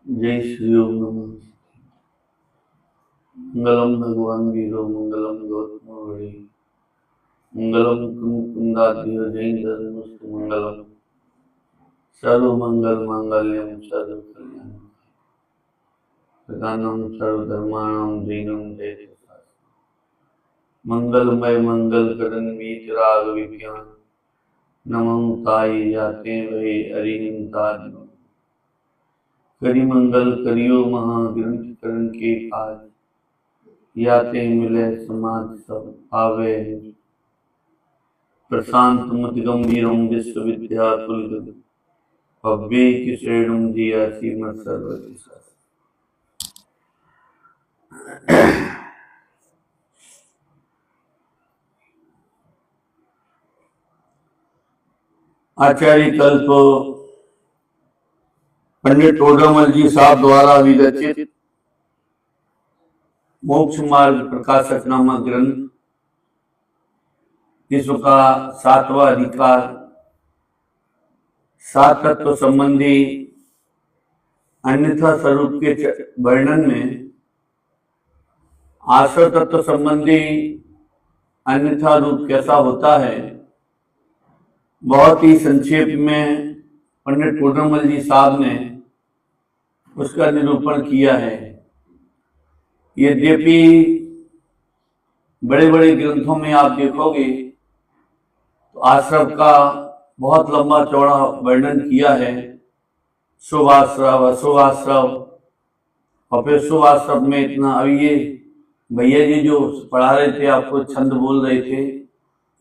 जय श्री ओम नमः। मंगलम भगवान वीरो मंगलम गौतम वड़ी मंगलम कुंदाध्य जैन मंगलम सर्व मंगल मांगल्यम सर्व कल्याण प्रधानम सर्वधर्माणां जैनम जय मंगलमय मंगल करण वीतराग विज्ञान नमः ताई जाते वही अरिहंताद करी मंगल करियो महाग्रंथ करण के काज याते मिले समाज सब आवे प्रशांत मत गंभीरम विश्वविद्याकुल भव्य की श्रेणुम जिया सीमत सर्वदिशा। आचार्य कल्प पंडित टोडरमल जी साहब द्वारा विरचित मोक्ष मार्ग प्रकाशक नामक ग्रंथ विश्व का 7वां अधिकार 7 तत्व संबंधी अन्यथा स्वरूप के वर्णन में आश्रय तत्व संबंधी अन्यथा रूप कैसा होता है बहुत ही संक्षेप में पंडित टोडरमल जी साहब ने उसका निरूपण किया है। यद्यपि बड़े बड़े ग्रंथों में आप देखोगे तो आश्रव का बहुत लंबा चौड़ा वर्णन किया है, शुभ आश्रव अशुभ आश्रव, और फिर शुभ आश्रव में इतना। अभी ये भैया जी जो पढ़ा रहे थे आपको छंद बोल रहे थे,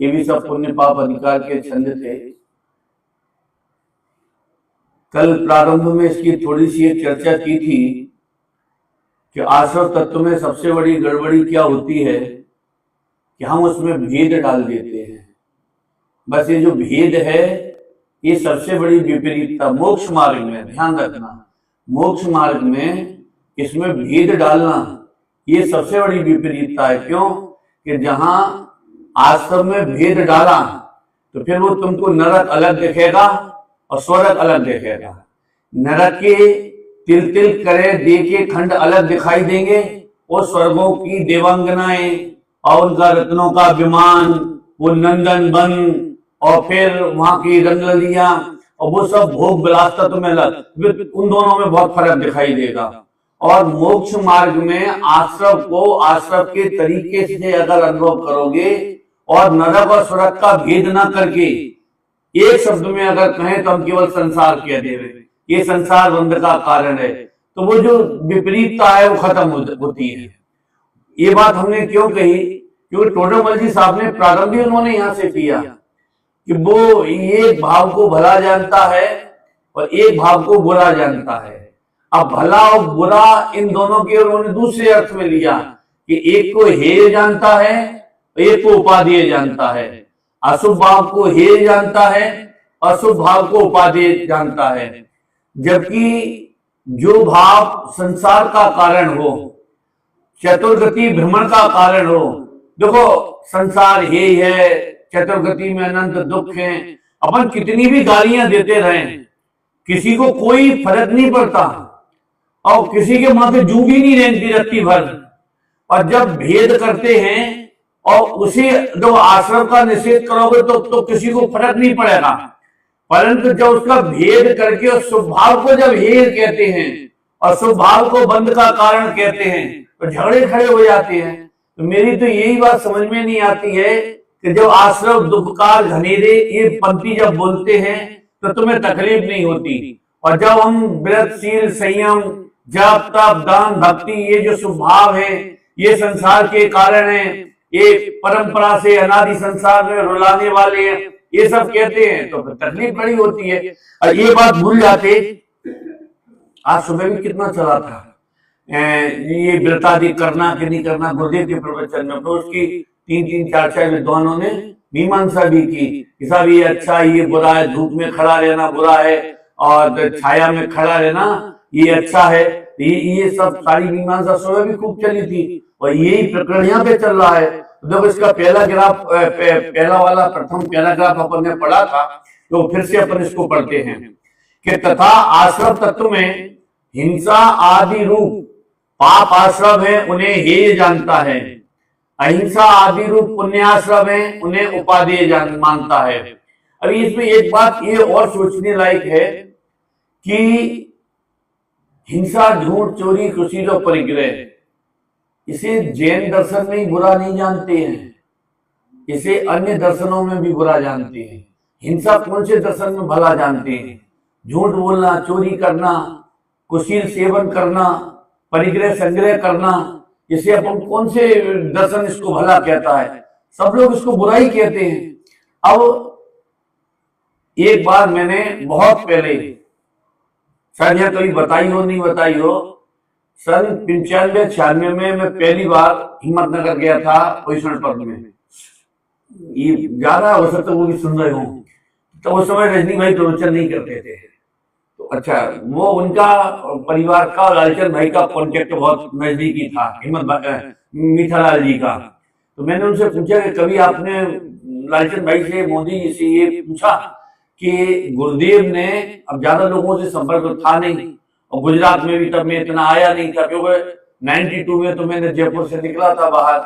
ये भी सब पुण्य पाप अधिकार के छंद थे। कल प्रारंभ में इसकी थोड़ी सी एक चर्चा की थी कि आश्रव तत्व में सबसे बड़ी गड़बड़ी क्या होती है कि हम उसमें भेद डाल देते हैं। बस ये जो भेद है ये सबसे बड़ी विपरीतता मोक्ष मार्ग में, ध्यान रखना, मोक्ष मार्ग में इसमें भेद डालना ये सबसे बड़ी विपरीतता है। क्यों कि जहां आश्रम में भेद डाला तो फिर वो तुमको नरक अलग दिखेगा और स्वर्ग अलग दिखेगा। नरक के तिल तिल करे दे के खंड अलग दिखाई देंगे और स्वर्गों की देवांगनाएं और उनका रत्नों का विमान, वो नंदन वन और फिर वहां की रंगलियां और वो सब भोग विलासता तुम्हें अलग, उन दोनों में बहुत फर्क दिखाई देगा। और मोक्ष मार्ग में आश्रव को आश्रव के तरीके से अगर अनुभव करोगे और नरक और स्वर्ग का भेद न करके एक शब्द में अगर कहें तो हम केवल संसार कह देवे, ये संसार बंध का कारण है, तो वो जो विपरीतता है वो खत्म होती है। ये बात हमने क्यों कही? क्योंकि टोडरमल जी साहब ने प्रारंभ ही उन्होंने यहां से किया कि वो एक भाव को भला जानता है और एक भाव को बुरा जानता है। अब भला और बुरा इन दोनों के उन्होंने दूसरे अर्थ में लिया कि एक को हेय जानता है, एक को उपादेय जानता है। अशुभ भाव को हेय जानता है, अशुभ भाव को उपादेय जानता है। जबकि जो भाव संसार का कारण हो, चतुर्गति भ्रमण का कारण हो, देखो संसार हेय है, चतुर्गति में अनंत दुख है, अपन कितनी भी गालियां देते रहे किसी को कोई फर्क नहीं पड़ता और किसी के माथे जू भी नहीं रेंगती रत्ती भर। और जब भेद करते हैं और उसी जो आश्रम का निषेध करोगे तो किसी को फर्क नहीं पड़ेगा, परंतु जब उसका भेद करके शुभ भाव को जब हेय कहते हैं और शुभ भाव को बंध का कारण कहते हैं तो झगड़े खड़े हो जाते हैं। तो मेरी तो यही बात समझ में नहीं आती है कि जब आश्रव दुखकार घनेरे ये पंक्ति जब बोलते हैं तो तुम्हें तकलीफ नहीं होती, और जब हम व्रतशील संयम जप तप दान भक्ति ये जो शुभ भाव है ये संसार के कारण है, ये परंपरा से अनादि संसार में रुलाने वाले हैं, ये सब कहते हैं तो फिर तकलीफ बड़ी होती है। और ये बात भूल जाते, आज सुबह भी कितना चला था ये व्रतादि करना कि नहीं करना गुरुदेव के प्रवचन में, तो उसकी 3-4 विद्वानों ने मीमांसा भी की, सब ये अच्छा ये बुरा है, धूप में खड़ा रहना बुरा है और छाया में खड़ा रहना ये अच्छा है। ये सब सारी मीमांसा सुबह भी खूब चली थी और यही प्रकरण यहाँ पे चल रहा है। जब इसका पहला ग्राफ पहला वाला प्रथम पैराग्राफ अपन ने पढ़ा था तो फिर से अपन इसको पढ़ते हैं कि तथा आश्रम तत्व में हिंसा आदि रूप पाप आश्रम है उन्हें हेय जानता है, अहिंसा आदि रूप पुण्याश्रम है उन्हें उपादेय मानता है। अभी इसमें एक बात ये और सोचने लायक है कि हिंसा, झूठ, चोरी, कुशील और परिग्रह, इसे जैन दर्शन में ही बुरा नहीं जानते हैं, इसे अन्य दर्शनों में भी बुरा जानते हैं। हिंसा कौन से दर्शन में भला जानते हैं? झूठ बोलना, चोरी करना, कुशील सेवन करना, परिग्रह संग्रह करना, इसे अपन कौन से दर्शन इसको भला कहता है? सब लोग इसको बुराई कहते हैं। अब एक बार मैंने बहुत पहले, शायद यह कभी बताई हो नहीं बताई हो, सन 95-96 में मैं पहली बार हिम्मतनगर गया था पोषण पर्व में। ये ज्यादा हो सकता वो भी सुन रहे हो, तो उस समय रजनी भाई प्रवचन नहीं करते थे। तो अच्छा, वो उनका परिवार का लालचंद भाई का कॉन्टेक्ट बहुत नजदीकी था, मीठालाल जी का। तो मैंने उनसे पूछा कि कभी आपने लालचंद भाई से, मोदी जी से ये पूछा कि गुरुदेव ने, अब ज्यादा लोगों से संपर्क था नहीं, और गुजरात में भी तब मैं इतना आया नहीं था, क्योंकि 92 में तो मैंने जयपुर से निकला था बाहर।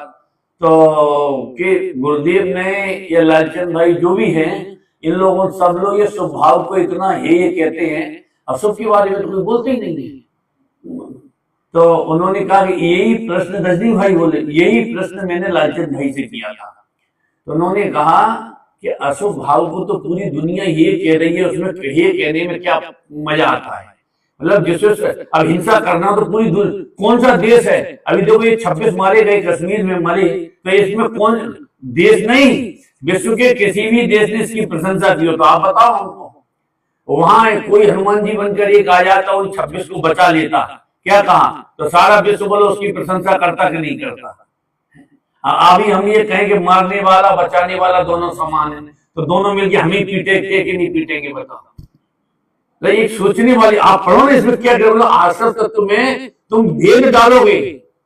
तो कि गुरुदेव ने या लालचंद भाई जो भी हैं, इन लोगों, सब लोग ये स्वभाव को इतना हेय कहते हैं, अशुभ के बारे में तो कोई बोलते ही नहीं है। तो उन्होंने कहा कि यही प्रश्न रजनी भाई बोले, यही प्रश्न मैंने लालचंद भाई से किया था। तो उन्होंने कहा कि अशुभ भाव को तो पूरी दुनिया ये कह रही है, उसमें ये कहने में क्या मजा आता है? मतलब जिससे अब हिंसा करना तो पूरी कौन सा देश है? अभी देखो ये 26 मारे गए कश्मीर में मरे, तो इसमें कौन देश नहीं, विश्व के किसी भी देश ने इसकी प्रशंसा की हो तो आप बताओ हमको। वहां कोई हनुमान जी बनकर एक आ जाता और 26 को बचा लेता, क्या कहा? तो सारा विश्व बोलो उसकी प्रशंसा करता कि नहीं करता? अभी हम ये कहें कि मारने वाला बचाने वाला दोनों समान है, तो दोनों मिलकर हमें पीटेंगे कि नहीं पीटेंगे बताओ? तो एक सोचने वाली, आप पढ़ो ना इसमें क्या करोगे, आश्रम तत्व में तुम भेद डालोगे,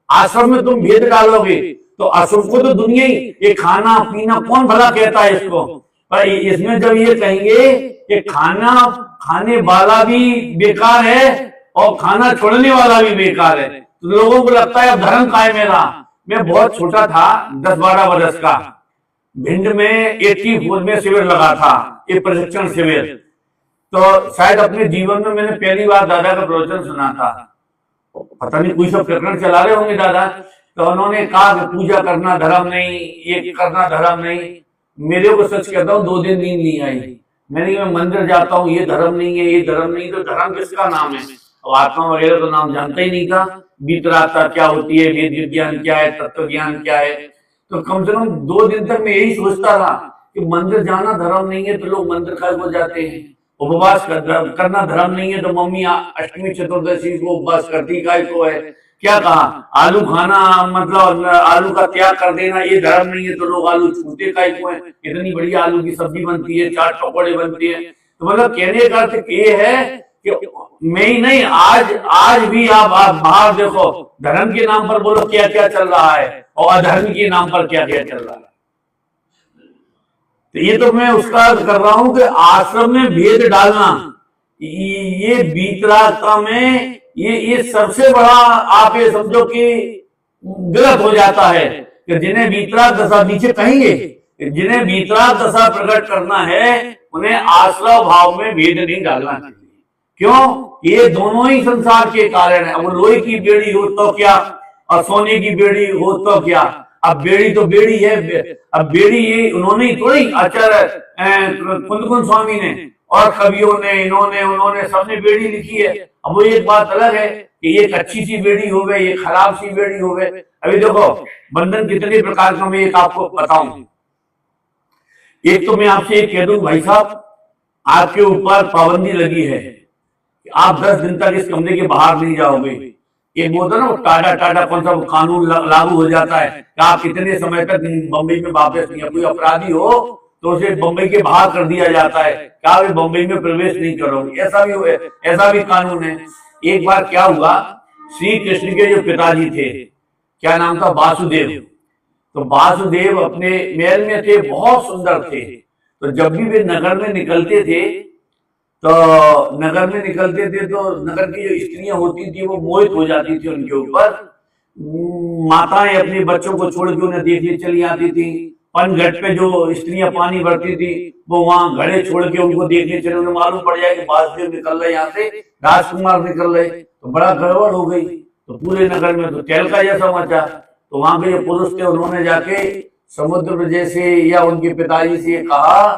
आश्रम में तुम भेद डालोगे तो अशुभ को तो दुनिया ही, ये खाना पीना कौन भला कहता है इसको? पर इसमें जब ये कहेंगे कि खाना खाने वाला भी बेकार है और खाना छोड़ने वाला भी बेकार है, तो लोगों को लगता है अब धर्म काय मेरा। मैं बहुत छोटा था, 10-12 वर्ष का, भिंड में 84 में शिविर लगा था, ये प्रशिक्षण शिविर। तो शायद अपने जीवन में मैंने पहली बार दादा का प्रवचन सुना था। पता नहीं कोई सब प्रकरण चला रहे होंगे दादा, तो उन्होंने कहा कि पूजा करना धर्म नहीं, ये करना धर्म नहीं। मेरे को सच कहता हूँ 2 दिन नींद नहीं आई। मैंने मैं मंदिर जाता हूँ, ये धर्म नहीं है, ये धर्म नहीं, तो धर्म किसका नाम है? और आत्मा वगैरह तो नाम जानता ही नहीं था। वितरागता क्या होती है, वेद विज्ञान क्या है, तत्व ज्ञान क्या है। तो कम से कम 2 दिन तक मैं यही सोचता था कि मंदिर जाना धर्म नहीं है तो लोग मंदिर खाए को जाते हैं, उपवास करना धर्म नहीं है तो मम्मी अष्टमी चतुर्दशी को उपवास करती काय को है। क्या कहा? आलू खाना, मतलब आलू का त्याग कर देना, ये धर्म नहीं है तो लोग आलू छूते काय को है। इतनी बढ़िया आलू की सब्जी बनती है, चाट पकौड़े बनते हैं। तो मतलब कहने का अर्थ ये है कि मैं ही नहीं, आज भी आप बाहर देखो, धर्म के नाम पर बोलो क्या क्या चल रहा है और अधर्म के नाम पर क्या क्या चल रहा है। तो ये तो मैं उसका कर रहा हूं कि आश्रम में भेद डालना, ये वीतरागता में ये सबसे बड़ा, आप ये समझो कि गलत हो जाता है कि जिन्हें वीतराग दशा, नीचे कहेंगे, जिन्हें वीतराग दशा प्रकट करना है उन्हें आश्रय भाव में भेद नहीं डालना चाहिए। क्यों? ये दोनों ही संसार के कारण है। अब लोहे की बेड़ी हो तो क्या, और सोने की बेड़ी हो तो क्या? अब बेड़ी तो बेड़ी है। अब बेड़ी ये उन्होंने ही थोड़ी, आचार्य कुंदकुंद स्वामी ने और कवियों ने, इन्होंने उन्होंने सबने बेड़ी लिखी है। अब वो एक बात अलग है कि ये एक अच्छी सी बेड़ी हो गई, ये खराब सी बेड़ी हो गई। अभी देखो बंधन कितने प्रकार का, मैं एक आपको बताऊं। एक तो मैं आपसे एक कह दूं भाई साहब, आपके ऊपर पाबंदी लगी है कि आप 10 दिन तक इस कमरे के बाहर नहीं जाओगे। एक बोलता ना टाटा कौन सा कानून लागू हो जाता है कि आप कितने समय तक बंबई में वापस नहीं, कोई अपराधी हो तो उसे बंबई के बाहर कर दिया जाता है, क्या वे बंबई में प्रवेश नहीं करोगे, ऐसा भी कानून है। एक बार क्या हुआ, श्री कृष्ण के जो पिताजी थे, क्या नाम था, वासुदेव। तो वासुदेव अपने महल में थे, बहुत सुंदर थे। तो जब भी वे नगर में निकलते थे तो नगर में निकलते थे तो नगर की जो स्त्रियां होती थी वो मोहित हो जाती थी उनके ऊपर। माताएं अपने बच्चों को छोड़ के उन्हें देखने चली आती थी। पनघट पे जो स्त्रियां पानी भरती थी वो वहां घड़े छोड़ के उनको देखने चले, उन्हें मालूम पड़ जाए कि वासुदेव निकल रहे, यहाँ से राजकुमार निकल रहे, तो बड़ा गड़बड़ हो गई। तो पूरे नगर में तो तहलका जैसा मचा। तो वहां के जो पुरुष थे उन्होंने जाके समुद्र विजय से या उनके पिताजी से कहा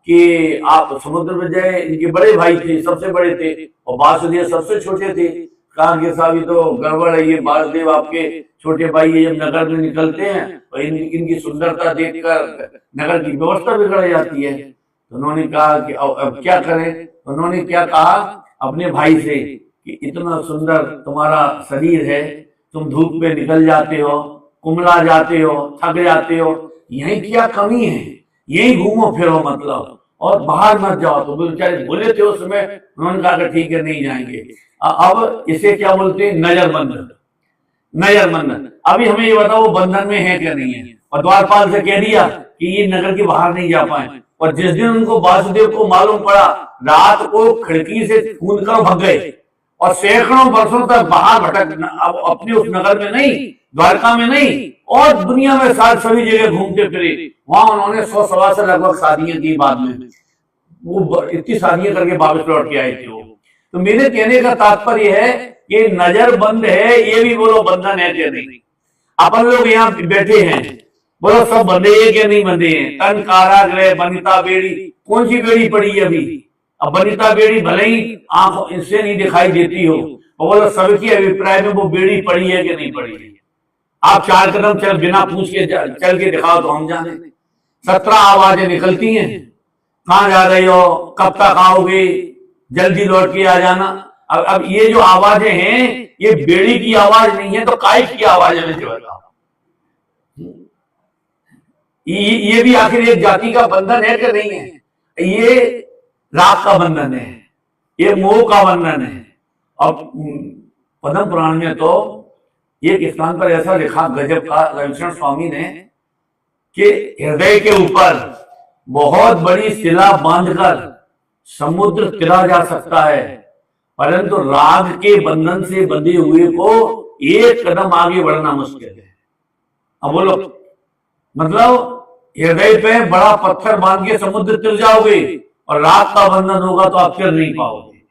कि आप, समुद्र विजय इनके बड़े भाई थे, सबसे बड़े थे, और वासुदेव सबसे छोटे थे। कहा कि साहब ये तो गड़बड़ है, ये वासुदेव आपके छोटे भाई ये जब नगर में निकलते हैं और इनकी सुंदरता देखकर नगर की व्यवस्था बिगड़ जाती है। तो उन्होंने कहा कि अब क्या करें। उन्होंने क्या कहा अपने भाई से कि इतना सुंदर तुम्हारा शरीर है, तुम धूप पे निकल जाते हो, कुमला जाते हो, थक जाते हो, यही क्या कमी है, यही घूमो फिरो मतलब, और बाहर मत जाओ। तो बेचारे बोले थे उस समय, उन्होंने कहा ठीक है नहीं जाएंगे। अब इसे क्या बोलते हैं, नजर बंधन। नजर बंधन। अभी हमें ये बताओ वो बंधन में है क्या नहीं है। और द्वारपाल से कह दिया कि ये नगर के बाहर नहीं जा पाए। और जिस दिन उनको वासुदेव को मालूम पड़ा, रात को खिड़की से कूद कर भाग गए और सैकड़ों वर्षों तक बाहर भटक, अपने उस नगर में नहीं, द्वारका में नहीं, और दुनिया में साथ सभी जगह घूमते फिरे। वहां उन्होंने 100 से लगभग शादियां की। बाद में वो इतनी शादियां करके वापस लौट के आए थे वो। तो मेरे कहने का तात्पर्य है कि नजर बंद है, ये भी बोलो बंधन है क्या नहीं। अपन लोग यहाँ बैठे हैं, बोलो सब बंधे हैं क्या नहीं बंधे हैं। तन कारागृह बनिता बेड़ी, कौन सी बेड़ी पड़ी है अभी। अब बनिता बेड़ी भले ही आंखों इससे नहीं दिखाई देती हो, और बोलो सबके अभिप्राय में वो बेड़ी पड़ी है कि नहीं पड़ी है। आप 4 कदम चल बिना पूछ के चल के दिखाओ तो हम जाने। 17 आवाजें निकलती हैं, कहां जा रही हो, कब तक आओगे, जल्दी लौट के आ जाना। अब ये जो आवाजें हैं ये बेड़ी की आवाज नहीं है तो काय की आवाज है। मुझे बताओ, ये भी आखिर एक जाति का बंधन है कि नहीं है। ये राग का बंधन है, ये मोह का बंधन है। अब पद्म पुराण में तो एक स्थान पर ऐसा लिखा गजब का रविशरण स्वामी ने कि हृदय के ऊपर बहुत बड़ी शिला बांधकर समुद्र तिरा जा सकता है, परंतु राग के बंधन से बंधे हुए को एक कदम आगे बढ़ना मुश्किल है। अब बोलो मतलब हृदय पे बड़ा पत्थर बांध के समुद्र तिर जाओगे और राग का बंधन होगा तो आप तिर नहीं पाओगे।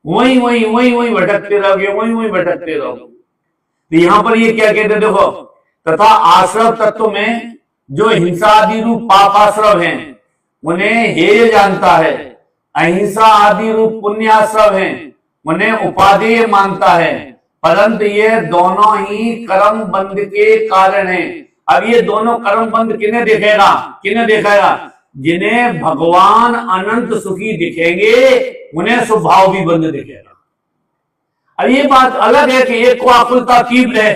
वही वही वही वही भटकते रहोगे, वही वही भटकते रहोगे। तो यहां पर ये क्या कहते देखो, तथा आश्रव तत्व में जो हिंसा आदि रूप पाप आश्रव है उन्हें हेय जानता है, अहिंसा आदि रूप पुण्याश्रव है उन्हें उपादेय मानता है, परंतु ये दोनों ही कर्म बंध के कारण है। अब ये दोनों कर्म बंध किन्हें दिखेगा, किन्हें दिखेगा, जिन्हें भगवान अनंत सुखी दिखेंगे उन्हें स्वभाव भी बंध दिखेगा। अब ये बात अलग है कि एक को आकुलता तीव्र है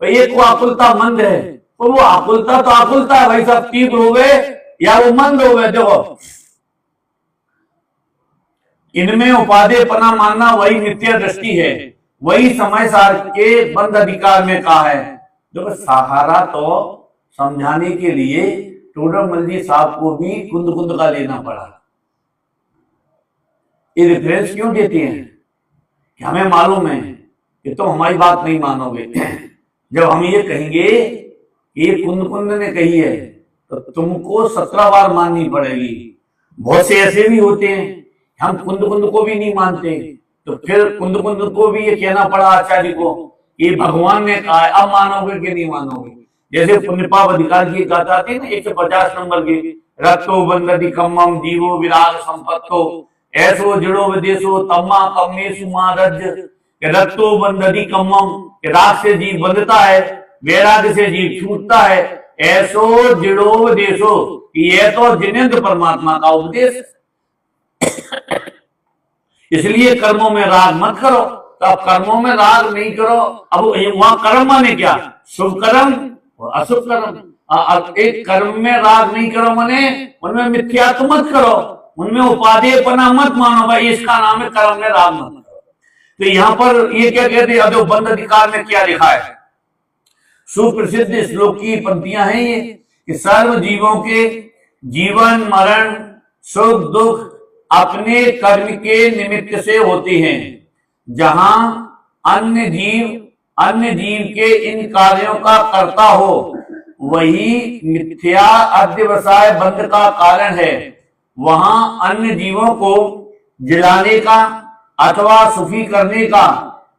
और एक को आकुलता मंद है। तो वो आकुलता तो आकुलता है भाई साहब, तीव्र हो गए या वो मंद हो गए। देखो इनमें उपादेयपना मानना वही मिथ्या दृष्टि है, वही समय सार के बंद अधिकार में कहा है। देखो सहारा तो समझाने के लिए टोडरमल जी साहब को भी कुंद कुंद का लेना पड़ा। ये रेफरेंस क्यों देते हैं कि हमें मालूम है कि तुम हमारी बात नहीं मानोगे। जब हम ये कहेंगे कि ये कुंद कुंद ने कही है तो तुमको 17 बार माननी पड़ेगी। बहुत से ऐसे भी होते हैं हम कुंद कुंद को भी नहीं मानते, तो फिर कुंद कुंद को भी ये कहना पड़ा आचार्य को ये भगवान ने कहा है, अब मानोगे कि नहीं मानोगे। जैसे पुण्यपाप अधिकार की गाथा आती है ना 150 नंबर की, रक्तो बंदति कम्मम जीवो विराग संपत्तो ऐसो जड़ो विदेशो तम्मा कम्मेशु महारज। रक्तो बंदति कम्मम, राग से जीव बंधता है, वैराग से जीव छूटता है। ऐसो जड़ो विदेशो, ये तो जिनेंद्र परमात्मा का उपदेश। इसलिए कर्मों में राग मत करो। तो अब कर्मों में राग नहीं करो। अब वहां कर्म माने क्या, शुभ कर्म और अशुभ कर्म। एक कर्म में राग नहीं करो माने उनमें मिथ्यात्व मत करो, उनमें उपादेयपना मत मानो, भाई इसका नाम है कर्म में राग मत करो। तो यहाँ पर ये क्या कहते हैं, अधो बंद अधिकार में क्या लिखा है, सुप्रसिद्ध श्लोक की पंक्तियां हैं ये कि सर्व जीवों के जीवन मरण सुख दुख अपने कर्म के निमित्त से होते हैं। जहां अन्य जीव के इन कार्यों का कर्ता हो, वही मिथ्या अध्यवसाय बंध का कारण है। वहां अन्य जीवों को जिलाने का अथवा सुखी करने का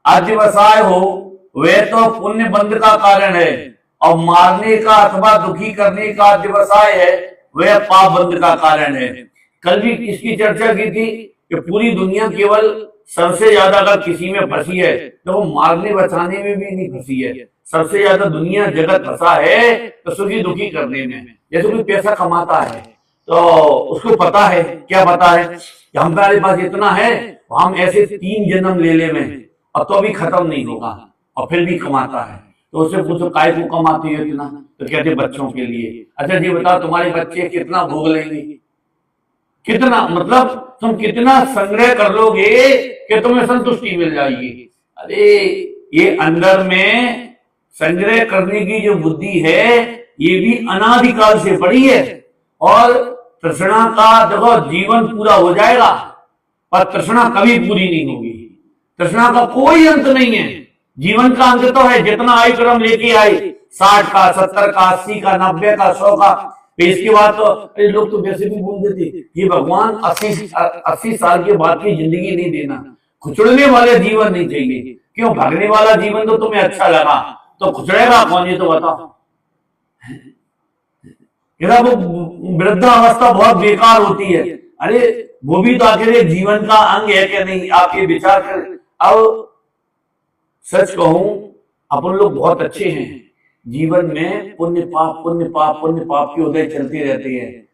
अध्यवसाय हो, वह तो पुण्य बंध का कारण है, और मारने का अथवा दुखी करने का अध्यवसाय है, वह पाप बंध का कारण है। कल भी इसकी चर्चा की थी कि पूरी दुनिया केवल सबसे ज्यादा अगर किसी में फंसी है तो वो मारने बचाने में भी नहीं फंसी है। सबसे ज्यादा दुनिया जगत फंसा है तो सुखी दुखी करने में। जैसे कोई पैसा कमाता है तो उसको पता है, क्या पता है कि हमारे पास इतना है, हम ऐसे 3 जन्म ले ले में और तो भी खत्म नहीं होगा, और फिर भी कमाता है। तो उससे पूछो काय को कमाती हो इतना, तो कहते बच्चों के लिए। अच्छा जी बताओ, तुम्हारे बच्चे कितना भोग लेंगे, कितना, मतलब तुम कितना संग्रह कर लोगे कि तुम्हें संतुष्टि मिल जाएगी। अरे ये अंदर में संग्रह करने की जो बुद्धि है ये भी अनादिकाल से पड़ी है, और तृष्णा का देखो जीवन पूरा हो जाएगा पर तृष्णा कभी पूरी नहीं होगी। तृष्णा का कोई अंत नहीं है। जीवन का अंत तो है, जितना आयु क्रम लेके आए, 60 का, 70 का, 80 का, 90 का, 100 का, इसके बाद तो लोग तो वैसे भी बोल देते ये भगवान 80 साल के बाद की जिंदगी नहीं देना, खुचड़ने वाले जीवन नहीं चाहिए। क्यों? भागने वाला जीवन तो तुम्हें अच्छा लगा, तो खुचड़ेगा कौन, ये तो बताओ। वो वृद्धावस्था बहुत बेकार होती है। अरे वो भी तो आखिर एक जीवन का अंग है कि नहीं, आप ये विचार कर। अब सच कहूं, अपन लोग बहुत अच्छे हैं, जीवन में पुण्य पाप पुण्य पाप पुण्य पाप के उदय चलते रहते हैं।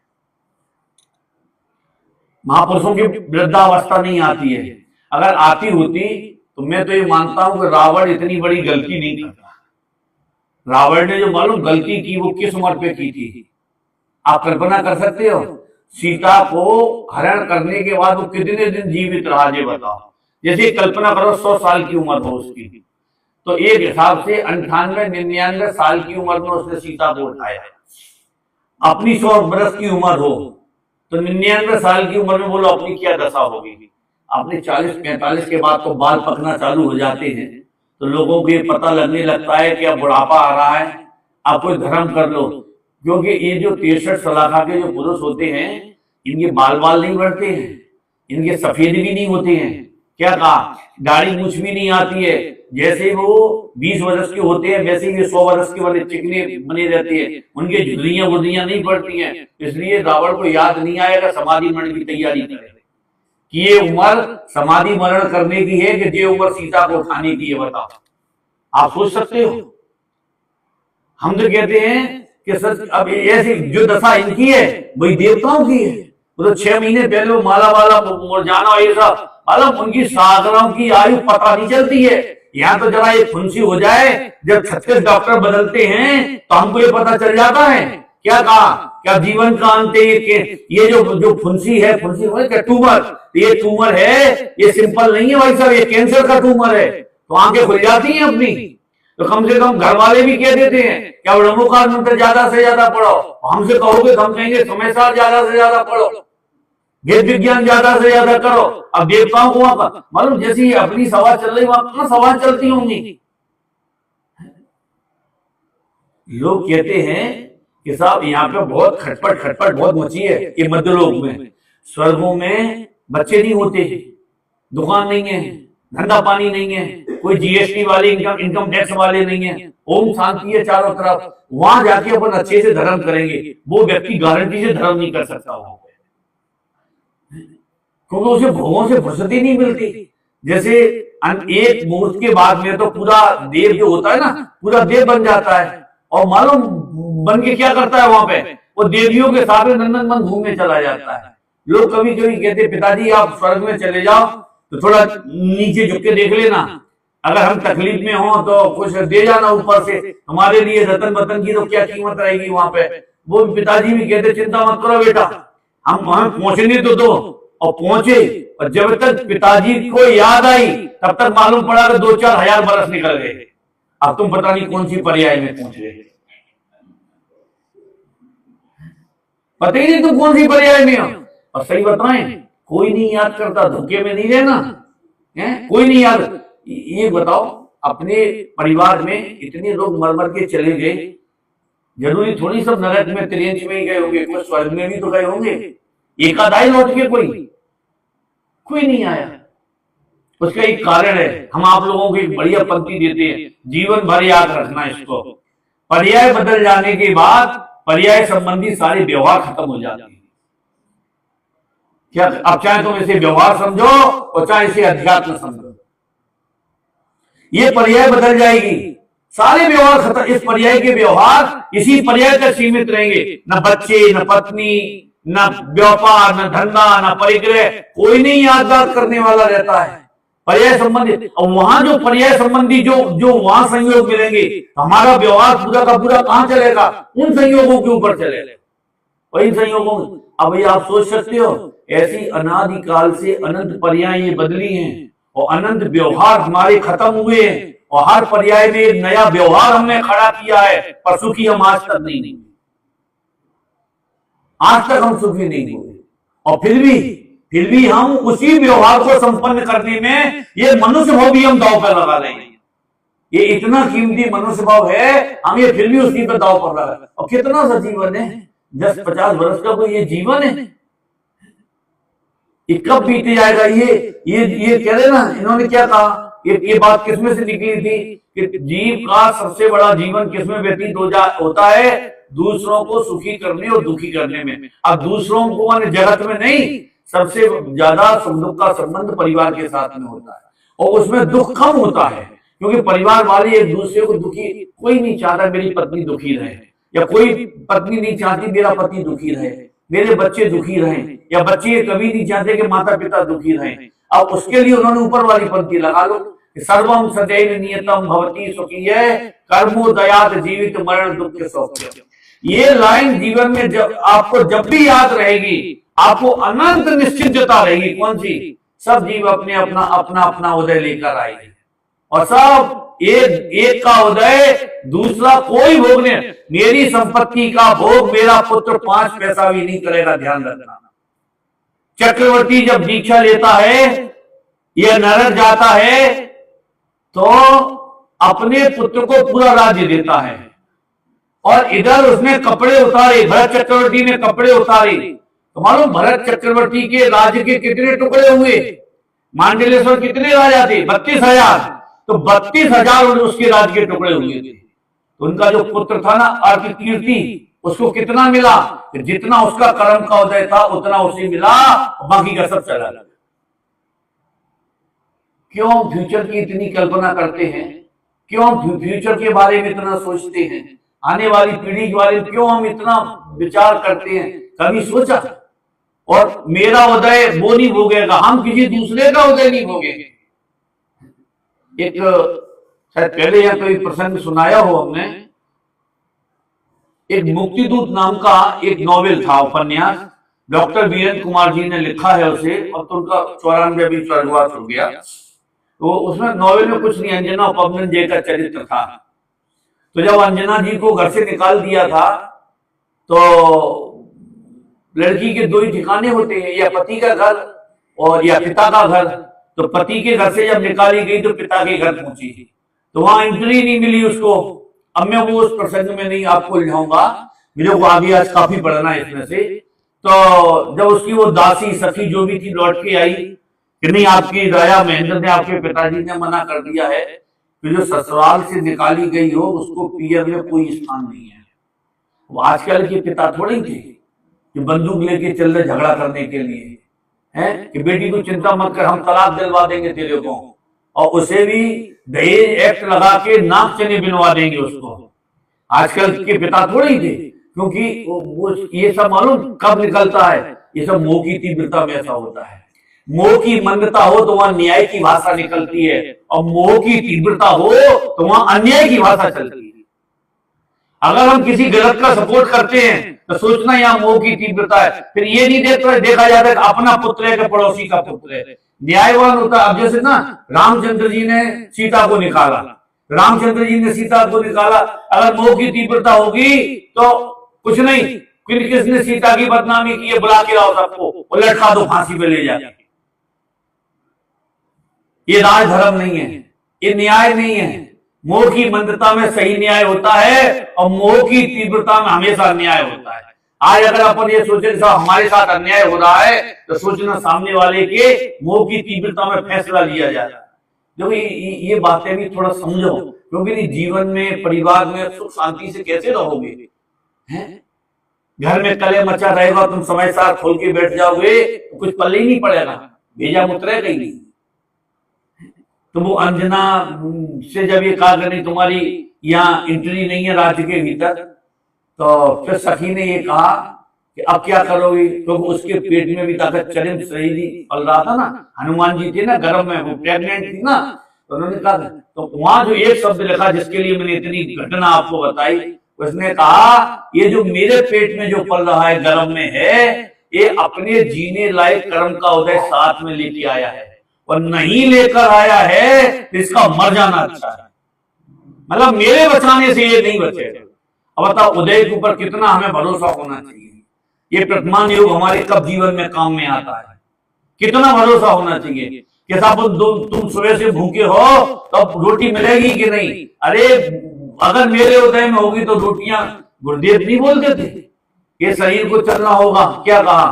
महापुरुषों की वृद्धावस्था नहीं आती है। अगर आती होती तो मैं तो ये मानता हूं कि रावण इतनी बड़ी गलती नहीं करता। रावण ने जो मालूम गलती की वो किस उम्र पे की थी, आप कल्पना कर सकते हो? सीता को हरण करने के बाद वो कितने दिन जीवित रहा, ये बताओ। जैसे कल्पना करो 100 साल की उम्र हो उसकी, तो एक हिसाब से 98-99 साल की उम्र में उसने सीता को उठाया। अपनी 100 वर्ष की उम्र हो तो 99 साल की उम्र में बोलो अपनी क्या दशा होगी। अपने 40-45 के बाद तो बाल पकना चालू हो जाते हैं, तो लोगों को ये पता लगने लगता है कि अब बुढ़ापा आ रहा है, आप कोई धर्म कर लो। क्योंकि ये जो 63 सलाखा के जो पुरुष होते हैं, इनके बाल नहीं बढ़ते हैं, इनके सफेद भी नहीं होते हैं। क्या कहा? दाढ़ी मूछ भी नहीं आती है। जैसे वो 20 वर्ष के होते हैं वैसे ही 100 वर्ष के वाले चिकने बने रहते हैं, उनके झुर्रियां बुर्रियां नहीं पड़ती हैं। इसलिए रावण को याद नहीं आएगा समाधि मरण की तैयारी करे कि ये उम्र समाधि मरण करने की है कि ये उम्र सीता को उठाने की है। बताओ, आप सोच सकते हो? हम तो कहते हैं कि सच अब ऐसी जो दशा इनकी है वही देवताओं की है। वो तो 6 महीने पहले वो माला वाला मुरझाना ऐसा, मतलब उनकी साधनाओं की आयु पता नहीं चलती है। यहाँ तो जरा एक फुंसी हो जाए, जब 36 डॉक्टर बदलते हैं तो हमको ये पता चल जाता है। क्या कहा? क्या जीवन का अंत है ये जो फुंसी है, फुंसी क्या ट्यूमर, ये ट्यूमर है, ये सिंपल नहीं है भाई साहब, ये कैंसर का ट्यूमर है। तो आंखें खुल जाती हैं अपनी। तो कम से कम घर वाले भी कह देते हैं क्या ब्रह्मोकार मंत्र ज्यादा से ज्यादा पढ़ो, हमसे कहोगे तो हम कहेंगे समय साल ज्यादा से ज्यादा पढ़ो, वेद विज्ञान ज्यादा से ज्यादा करो। अब देवताओं को वहां पर मालूम जैसी अपनी सभा चल रही वहां कहां सभा चलती होंगी। लोग कहते हैं कि साहब यहाँ पे बहुत खटपट बहुत मची है ये मध्यलोक में। स्वर्गों में बच्चे नहीं होते, दुकान नहीं है, धंधा पानी नहीं है, कोई जीएसटी वाले इनकम टैक्स वाले नहीं है, ओम शांति है चारों तरफ। वहां जाके अपन अच्छे से धर्म करेंगे, वो व्यक्ति गारंटी से धर्म नहीं कर सकता वहां पे, क्योंकि उसे भोगों से फुर्सती नहीं मिलती। जैसे एक मुहूर्त के बाद में तो पूरा देव जो होता है ना, पूरा देव बन जाता है। और मालूम बन के क्या करता है वहां पे? वो देवियों के साथ नंदन वन घूमने चला जाता है। लोग कभी कभी कहते पिताजी आप स्वर्ग में चले जाओ तो थोड़ा नीचे झुक के देख लेना, अगर हम तकलीफ में हो तो कुछ दे जाना ऊपर से, हमारे लिए रतन बतन की तो क्या कीमत रहेगी वहां पे। वो पिताजी भी कहते चिंता मत करो बेटा, हम वहां पहुंचने तो दो। और पहुंचे, और जब तक पिताजी को याद आई तब तक मालूम पड़ा कि 2-4 हजार बरस निकल गए। अब तुम पता नहीं कौन सी पर्याय में पहुंच गए, पता ही नहीं तुम कौन सी पर्याय में हो। और सही बताएं, कोई नहीं याद करता, धोखे में नहीं रहना है, कोई नहीं याद। ये बताओ, अपने परिवार में इतने लोग मर मर के चले गए, जरूरी थोड़ी सब नरक में त्रियंच में ही गए होंगे, कोई स्वर्ग में भी तो गए होंगे। एक आधाई लौट के कोई नहीं आया। उसका एक कारण है, हम आप लोगों को एक बढ़िया पंक्ति देते हैं, जीवन भर याद रखना इसको। पर्याय बदल जाने के बाद पर्याय संबंधी सारे व्यवहार खत्म हो जाते हैं। क्या अब चाहे तुम इसे व्यवहार समझो और चाहे इसे अध्यात्म समझो, ये पर्याय बदल जाएगी, सारे व्यवहार खत्म। इस पर्याय के व्यवहार इसी पर्याय तक सीमित रहेंगे, न बच्चे, न पत्नी, न व्यापार, न धंधा, न परिग्रह, कोई नहीं याददार करने वाला रहता है। पर्याय संबंधी, और वहां जो पर्याय संबंधी जो वहां संयोग मिलेंगे, हमारा व्यवहार पूरा का पूरा कहां चलेगा? उन संयोगों के ऊपर चलेगा, वही संयोगों। अब ये आप सोच सकते हो, ऐसी अनादिकाल से अनंत पर्याय ये बदली हैं और अनंत व्यवहार हमारे खत्म हुए हैं, और हर पर्याय में एक नया व्यवहार हमने खड़ा किया है, पर सुखी हम आज तक नहीं हुए, आज तक हम सुखी नहीं हुए। और फिर भी हम उसी व्यवहार को संपन्न करने में ये मनुष्य भाव भी हम दांव पर लगा लेंगे। ये इतना कीमती मनुष्य भाव है, हम ये फिर भी उसी पर दांव पर लगा। और कितना सा जीवन है, 10-50 वर्ष का कोई ये जीवन है, ये कब बीते जाएगा? ये कह रहे ना, इन्होंने क्या कहा, ये बात किसमें से निकली थी कि जीव का सबसे बड़ा जीवन किसमें व्यतीत होता है? दूसरों को सुखी करने और दुखी करने में। अब दूसरों को माने जगत में नहीं, सबसे ज्यादा सुख दुख का संबंध परिवार के साथ में होता है, और उसमें दुख कम होता है, क्योंकि परिवार वाले एक दूसरे को दुखी, कोई नहीं चाहता मेरी पत्नी दुखी रहे, या कोई पत्नी नहीं चाहती मेरा पति दुखी रहे, मेरे बच्चे दुखी रहें, या बच्चे कभी नहीं चाहते कि माता पिता दुखी रहें। अब उसके लिए उन्होंने ऊपर वाली पंक्ति लगा लो, सर्वम सदैव नियतम भवति सुखीय कर्मो दयात जीवित मरण दुख सौख्य। ये लाइन जीवन में आपको जब भी याद रहेगी, आपको अनंत निश्चिंतता रहेगी। कौन सी? सब जीव अपने अपना उदय लेकर आएंगे, और सब एक का उदय, दूसरा कोई भोग नहीं। मेरी संपत्ति का भोग मेरा पुत्र 5 पैसा भी नहीं करेगा, ध्यान रखना। चक्रवर्ती जब दीक्षा लेता है या नरक जाता है तो अपने पुत्र को पूरा राज्य देता है, और इधर उसने कपड़े उतारे, भरत चक्रवर्ती ने कपड़े उतारे। तो मालूम भरत चक्रवर्ती के राज्य के कितने टुकड़े हुए? मांडलेश्वर कितने राजा थे? 32,000। तो 32,000 उसके राज्य के टुकड़े हुए थे। तो उनका जो पुत्र था ना, अर्ककीर्ति, उसको कितना मिला? जितना उसका कर्म का उदय था उतना उसे मिला, बाकी का सब चला गया। क्यों फ्यूचर की इतनी कल्पना करते हैं? क्यों फ्यूचर के बारे में इतना सोचते हैं? आने वाली पीढ़ी के बारे में क्यों हम इतना विचार करते हैं? कभी सोचा? और मेरा उदय वो नहीं भोगेगा, हम किसी दूसरे का उदय नहीं भोगेंगे। एक शायद पहले या कोई प्रसंग सुनाया हो हमने, एक मुक्तिदूत नाम का एक नॉवेल था, उपन्यास, डॉक्टर वीरेंद्र कुमार जी ने लिखा है उसे, और तो उनका 94 भी स्वर्गवास हो गया। तो उसमें नॉवेल में कुछ नहीं, अंजना उपमन्यु जी का चरित्र था। तो जब अंजना जी को घर से निकाल दिया था, तो लड़की के 2 ही ठिकाने होते हैं, या पति का घर और या पिता का घर। तो पति के घर से जब निकाली गई तो पिता के घर पहुंची, तो वहां एंट्री नहीं मिली उसको। अब मैं वो उस प्रसंग में नहीं आपको उलझाऊंगा, मेरे को आगे आज काफी पढ़ना है इसमें से। तो जब उसकी वो दासी सखी जो भी थी लौट के आई कि नहीं, आपकी राजा महेंद्र ने, आपके पिताजी ने मना कर दिया है कि जो ससुराल से निकाली गई हो उसको पियर में कोई स्थान नहीं है। वो आजकल के पिता थोड़े थे कि बंदूक लेके चल रहे झगड़ा करने के लिए, है कि बेटी को चिंता मत कर, हम तलाक दिलवा देंगे तेरे को, और उसे भी दहेज एक्ट लगा के नाक चने बिनवा देंगे उसको। आजकल के पिता थोड़े ही थे, क्योंकि वो ये सब मालूम कब निकलता है, ये सब मोह की तीव्रता में ऐसा होता है। मोह की मंदता हो तो वहां न्याय की भाषा निकलती है, और मोह की तीव्रता हो तो वहां अन्याय की भाषा चलती है। अगर हम किसी गलत का सपोर्ट करते हैं तो सोचना यहाँ मोह की तीव्रता है। फिर ये नहीं देखा जाता कि अपना पुत्र है कि पड़ोसी का पुत्र है, न्यायवान होता। अब जैसे ना रामचंद्र जी ने सीता को निकाला, अगर मोह की तीव्रता होगी तो कुछ नहीं, किसने सीता की बदनामी की है, बुला के लाओ सबको और लटका दो फांसी पे ले जाके। ये राज धर्म नहीं है, ये न्याय नहीं है। मोह की मंदता में सही न्याय होता है और मोह की तीव्रता में हमेशा अन्याय होता है। आज अगर अपन ये सोचे कि हमारे साथ अन्याय हो रहा है तो सोचना सामने वाले के मोह की तीव्रता में फैसला लिया जाए। देखो ये बातें भी थोड़ा समझो, क्योंकि जीवन में परिवार में सुख शांति से कैसे रहोगे? हैं? घर में कले मचा रहेगा, तुम समय सार खोल के बैठ जाओगे तो कुछ पल्ले ही नहीं पड़ेगा, भेजा मुतरेगा ही नहीं। तो वो अंजना से जब ये कहा कि नहीं तुम्हारी यहाँ एंट्री नहीं है राज्य के भीतर, तो फिर सखी ने ये कहा कि अब क्या करोगे, क्योंकि तो उसके पेट में भी ताकत चरिम शरीरी पल रहा था ना, हनुमान जी थे ना गर्भ में, वो प्रेग्नेंट थी ना, तो उन्होंने कहा, तो वहां जो एक शब्द लिखा जिसके लिए मैंने इतनी घटना आपको बताई, उसने कहा ये जो मेरे पेट में जो पल रहा है गर्भ में है, ये अपने जीने लायक कर्म का उदय साथ में लेके आया है, और नहीं लेकर आया है तो इसका मर जाना अच्छा है। मतलब मेरे बचाने से ये नहीं बचेगा। अब बताओ उदय के ऊपर कितना हमें भरोसा होना चाहिए। ये वर्तमान युग हमारे कब जीवन में काम में आता है, कितना भरोसा होना चाहिए कि साहब तुम सुबह से भूखे हो तो अब रोटी मिलेगी कि नहीं? अरे अगर मेरे उदय में होगी तो रोटियां, गुरुदेव नहीं बोलते थे ये शरीर को चलना होगा, क्या कहा?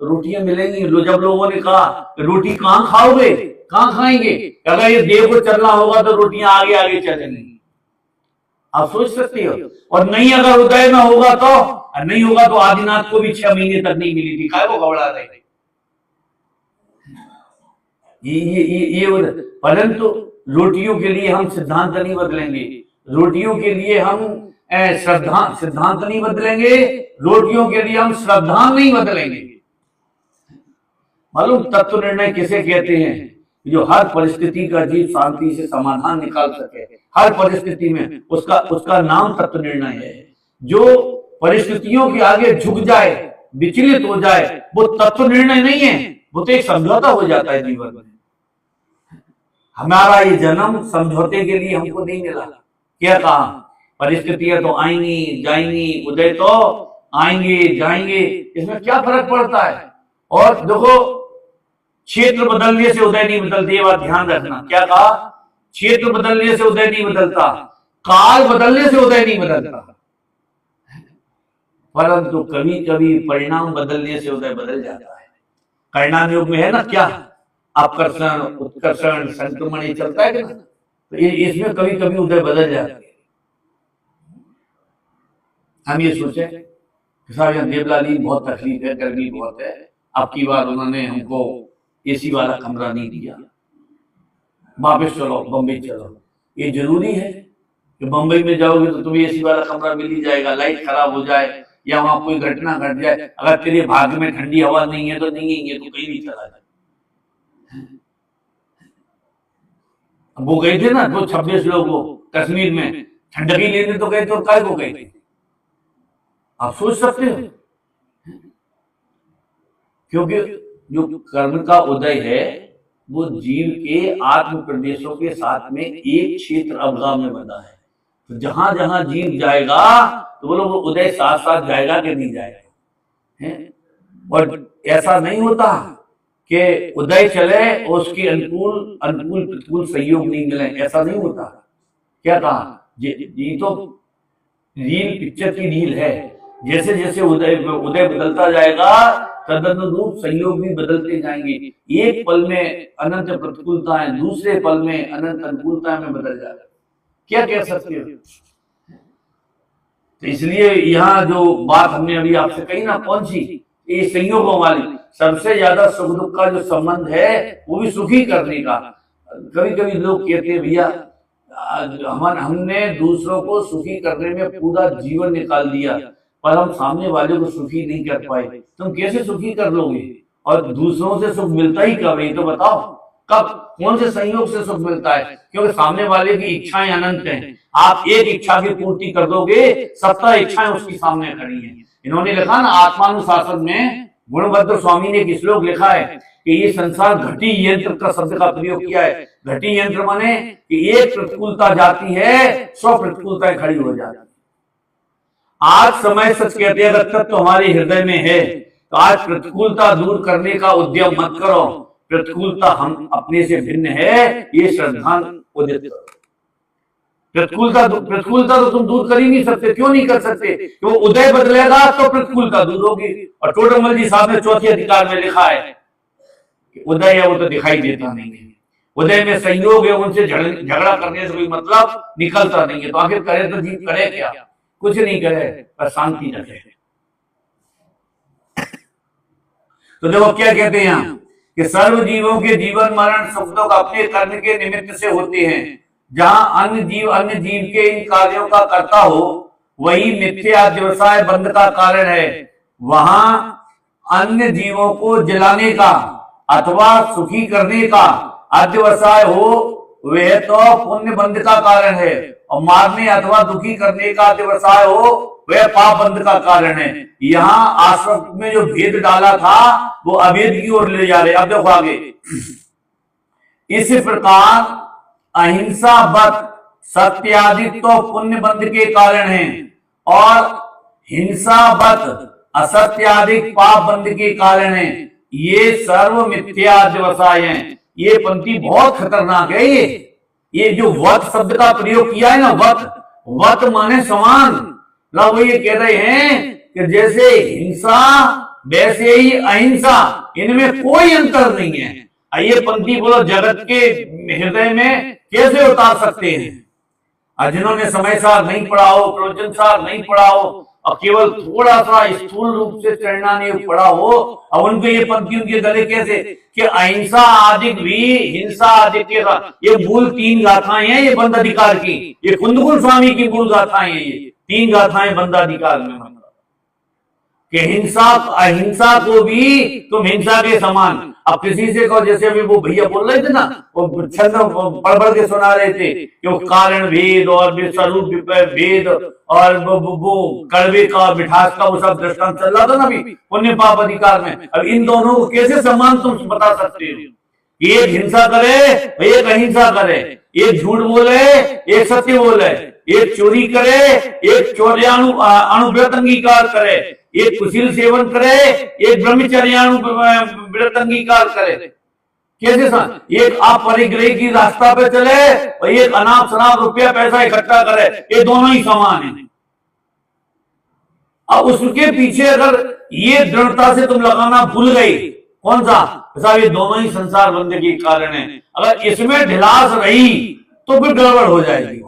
तो रोटियां मिलेंगी। जब लोगों ने कहा रोटी कहां खाओगे, कहां खाएंगे? अगर ये देह को चलना होगा तो रोटियां आगे आगे चलेंगी। आप सोच सकते हो। और नहीं अगर उदय में होगा तो नहीं होगा तो आदिनाथ को भी 6 महीने तक नहीं मिली थी, काय वो घबरा रहे थे। ये परंतु रोटियों के लिए हम सिद्धांत नहीं बदलेंगे, रोटियों के लिए हम सिद्धांत नहीं बदलेंगे, रोटियों के लिए हम श्रद्धा नहीं बदलेंगे। मालूम तत्व निर्णय किसे कहते हैं? जो हर परिस्थिति का जीव शांति से समाधान निकाल सके, हर परिस्थिति में उसका नाम तत्व निर्णय है। जो परिस्थितियों के आगे झुक जाए, विचलित हो जाए, वो तत्व निर्णय नहीं है, वो तो एक समझौता हो जाता है जीवन में। हमारा ये जन्म समझौते के लिए हमको नहीं मिला। क्या कहा? परिस्थितियां तो आएंगी जाएंगी, उदय तो आएंगे जाएंगे, इसमें क्या फर्क पड़ता है? और देखो क्षेत्र बदलने से उदय नहीं बदलते, ये बात ध्यान रखना। क्या कहा? क्षेत्र बदलने से उदय नहीं बदलता, काल बदलने से उदय नहीं बदलता, परंतु कभी कभी परिणाम बदलने से उदय बदल जाता है। परिणाम योग में है ना क्या, आकर्षण उत्कर्षण संक्रमण ये चलता है ना, तो इसमें कभी कभी उदय बदल जाते हैं। हम ये सोचे साहब यहाँ देवलाली बहुत तकलीफ है, गर्मी बहुत है, अब की बार उन्होंने हमको एसी वाला कमरा नहीं दिया, वापस चलो बम्बई चलो। ये जरूरी है कि बम्बई में जाओगे तो तुम्हें एसी वाला कमरा मिल ही जाएगा, लाइट खराब हो जाए या वहां कोई घटना घट जाए, अगर तेरे भाग्य में ठंडी हवा नहीं है तो नहीं है, तो कहीं भी चला जाए। वो गए थे ना, 26 लोग वो कश्मीर में ठंडकी लेने तो गए थे, और काय को गए थे? आप सोच सकते हो। क्योंकि जो कर्म का उदय है वो जीव के आत्म प्रदेशों के साथ में एक क्षेत्र अवगाह में बना है, तो जहां जहां जीव जाएगा तो बोलो वो उदय साथ साथ जाएगा कि नहीं जाएगा है? और ऐसा नहीं होता कि उदय चले और उसके अनुकूल प्रतिकूल सहयोग नहीं मिले, ऐसा नहीं होता। क्या कहा? ये तो रील पिक्चर की रील है, जैसे जैसे उदय बदलता जाएगा तदनुरूप सहयोग भी बदलते जाएंगे। एक पल में अनंत प्रतिकूलताएं दूसरे पल में अनंत अनुकूलताएं में बदल जाएगा। क्या कह सकते हो? तो इसलिए यहाँ जो बात हमने अभी आपसे कही ना, कौन सी? ये संयोगों वाली। सबसे ज्यादा सुख दुख का जो संबंध है वो भी सुखी करने का। कभी कभी लोग कहते हैं भैया हमने दूसरों को सुखी करने में पूरा जीवन निकाल दिया, पर हम सामने वाले को सुखी नहीं कर पाए। तुम कैसे सुखी कर लोगे? और दूसरों से सुख मिलता ही कब है, तो बताओ कब, कौन से संयोग से सुख मिलता है? क्योंकि सामने वाले की इच्छाएं अनंत हैं। आप एक इच्छा की पूर्ति कर दोगे, 70 इच्छाएं उसकी सामने खड़ी हैं। इन्होंने लिखा ना आत्मानुशासन में, गुणभद्र स्वामी ने एक श्लोक लिखा है कि ये संसार घटी यंत्र का शब्द का प्रयोग किया है। घटी यंत्र माने कि एक प्रतिकूलता जाती है 100 प्रतिकूलताएं खड़ी हो जाती है। आज समय सच कहते हैं, अगर तत्व हमारे हृदय में है तो आज प्रतिकूलता दूर करने का उद्यम मत करो। प्रतिकूलता हम अपने से भिन्न है, ये श्रद्धांजलि करो। प्रतिकूलता तो तुम दूर कर ही नहीं सकते। क्यों नहीं कर सकते? तो उदय बदलेगा तो प्रतिकूलता दूर होगी। और टोडरमल जी साहब ने चौथे अधिकार में लिखा है कि उदय है वो तो दिखाई देता नहीं है, उदय में संयोग है, उनसे झगड़ा करने से कोई मतलब निकलता नहीं है। तो आखिर करे तो जीव करे क्या? कुछ नहीं करे, पर शांति रखे। तो देखो क्या कहते हैं यहाँ कि सर्व जीवों के जीवन मरण शब्दों का अपने कर्म के निमित्त से होते हैं। जहां अन्य जीव के इन कार्यों का करता हो, वही मिथ्या व्यवसाय बंध का कारण है। वहां अन्य जीवों को जलाने का अथवा सुखी करने का अध्यवसाय हो, वह तो पुण्य बंध का कारण है। और मारने अथवा दुखी करने का अध्यवसाय हो, वह पाप बंध का कारण है। यहाँ आश्रम में जो भेद डाला था वो अभेद की ओर ले जा रहे। अब देखो आगे, इस प्रकार अहिंसा व्रत सत्यादि तो पुण्य बंध के कारण है, और हिंसा व्रत असत्यादि पाप बंध के कारण है। ये सर्व मिथ्या व्यवसाय हैं। ये पंक्ति बहुत खतरनाक है। ये जो वत शब्द का प्रयोग किया है ना, वत माने समान। वो ये कह रहे हैं कि जैसे हिंसा वैसे ही अहिंसा, इनमें कोई अंतर नहीं है। ये पंक्ति बोलो जगत के हृदय में कैसे उतार सकते हैं? जिन्होंने समय सार नहीं पढ़ा हो, प्रवचन सार नहीं पढ़ा हो, और केवल थोड़ा सा स्थूल रूप से चढ़ना नहीं पड़ा हो, और उनको ये पंक्ति उनके गले कैसे कि अहिंसा आदिक भी हिंसा आदिक के साथ। ये मूल 3 गाथाएं हैं ये बंद अधिकार की। ये कुंदकुल स्वामी की मूल गाथाएं हैं। ये 3 गाथाएं बंद अधिकार में कि हिंसा अहिंसा को भी तुम हिंसा के समान। अब किसी से कहो, जैसे अभी वो भैया बोल रहे थे ना, वो छंद पढ़ के सुना रहे थे कि वो कारण भेद और स्वरूप भेद और वो कड़वे का मिठास का वो सब दृष्टांत चल रहा था ना अभी पुण्य पाप अधिकार में। अब इन दोनों को कैसे समान तुम बता सकते हो? एक हिंसा करे, एक अहिंसा करे, एक झूठ बोले, एक सत्य बोले, एक चोरी करे, एक चौर्यानुव्रत अंगीकार करे, एक कुशील सेवन करे, एक ब्रह्मचर्यानुव्रत अंगीकार करे। कैसे सा? एक अपरिग्रह की रास्ता पे चले और एक अनाप शनाप रुपया पैसा इकट्ठा करे। ये दोनों ही समान है। अब उसके पीछे अगर ये दृढ़ता से तुम लगाना भूल गई, कौन सा? साहब ये दोनों ही संसार बंध के कारण है। अगर इसमें ढिलास रही तो फिर गड़बड़ हो जाएगी।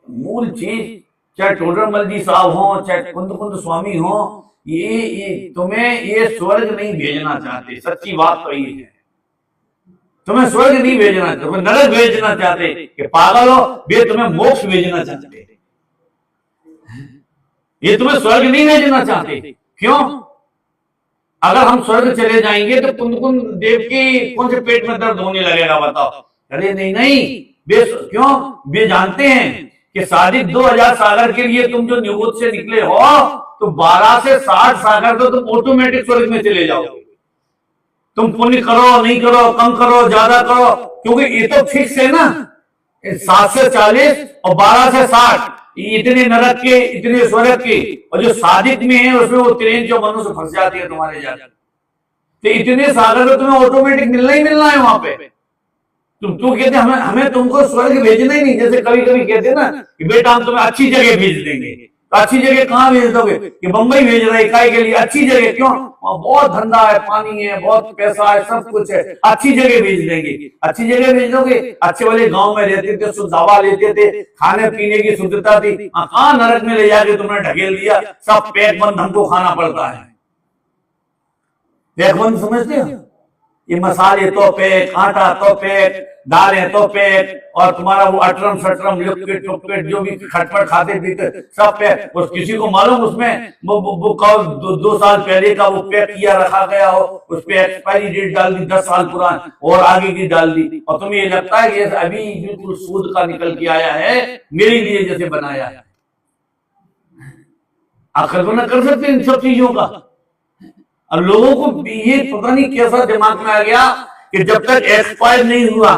मूल चीज चाहे टोडरमल जी साहब हो, चाहे कुंद स्वामी हो, ये तुम्हें ये स्वर्ग नहीं भेजना चाहते। सच्ची बात तो ये है, तुम्हें स्वर्ग नहीं भेजना, तुम्हें नरक भेजना चाहते कि पागल हो, वे तुम्हें मोक्ष भेजना चाहते। ये तुम्हें स्वर्ग नहीं भेजना चाहते। क्यों? अगर हम स्वर्ग चले जाएंगे तो कुंद देव के कौन से पेट में दर्द होने लगेगा बताओ? अरे नहीं, वे क्यों? वे जानते हैं कि 2000 सागर के लिए तुम जो निवृत्त से निकले हो, तो 12 से 60 सागर तो तुम ऑटोमेटिक स्वर्ग में चले जाओगे। तुम पुण्य करो नहीं करो, कम करो ज्यादा करो, क्योंकि ये तो फिक्स है ना। 7 से 40 और 12 से 60, इतने नरक के इतने स्वर्ग के। और जो सादिक में है उसमें वो ट्रेन जो मनुष्य फंस जाती है तुम्हारे जाकर, तो इतने सागर तो तुम्हें ऑटोमेटिक मिलना ही मिलना है वहां पे। तुम तो कहते हमें तुमको स्वर्ग भेजना ही नहीं। जैसे कभी कभी कहते ना कि बेटा हम तुम्हें अच्छी जगह भेज देंगे, तो अच्छी जगह कहाँ भेज दोगे? कि बंबई भेज रहे इकाई के लिए। अच्छी जगह क्यों? वहां बहुत धंधा है, पानी है, बहुत पैसा है, सब कुछ है, अच्छी जगह भेज देंगे। अच्छी जगह भेज दोगे? अच्छे वाले गांव में रहते थे, शुद्ध हवा लेते थे, खाने पीने की शुद्धता थी। कहाँ नरक में ले जाके तुमने ढकेल दिया, सब पैक बंद हमको खाना पड़ता है। पैक बंद समझते हो? ये मसाले तो पैक, आटा तो पैक, दालें तो पैक, और तुम्हारा वो अटरम सटरम लिक्विड जो भी खटपट खाते पीते सब पैक। उस किसी को मालूम उसमें वो 2 साल पहले का वो पैक किया रखा गया हो, उस पे एक्सपायरी डेट डाल दी 10 साल पुरानी और आगे की डाल दी, और तुम्हें ये लगता है कि अभी बिल्कुल सूद का निकल के आया है, मेरे लिए जैसे बनाया है। आप कल्पना कर सकते इन सब चीजों का? अब लोगों को ये पता नहीं कैसा दिमाग में आ गया कि जब तक एक्सपायर नहीं हुआ,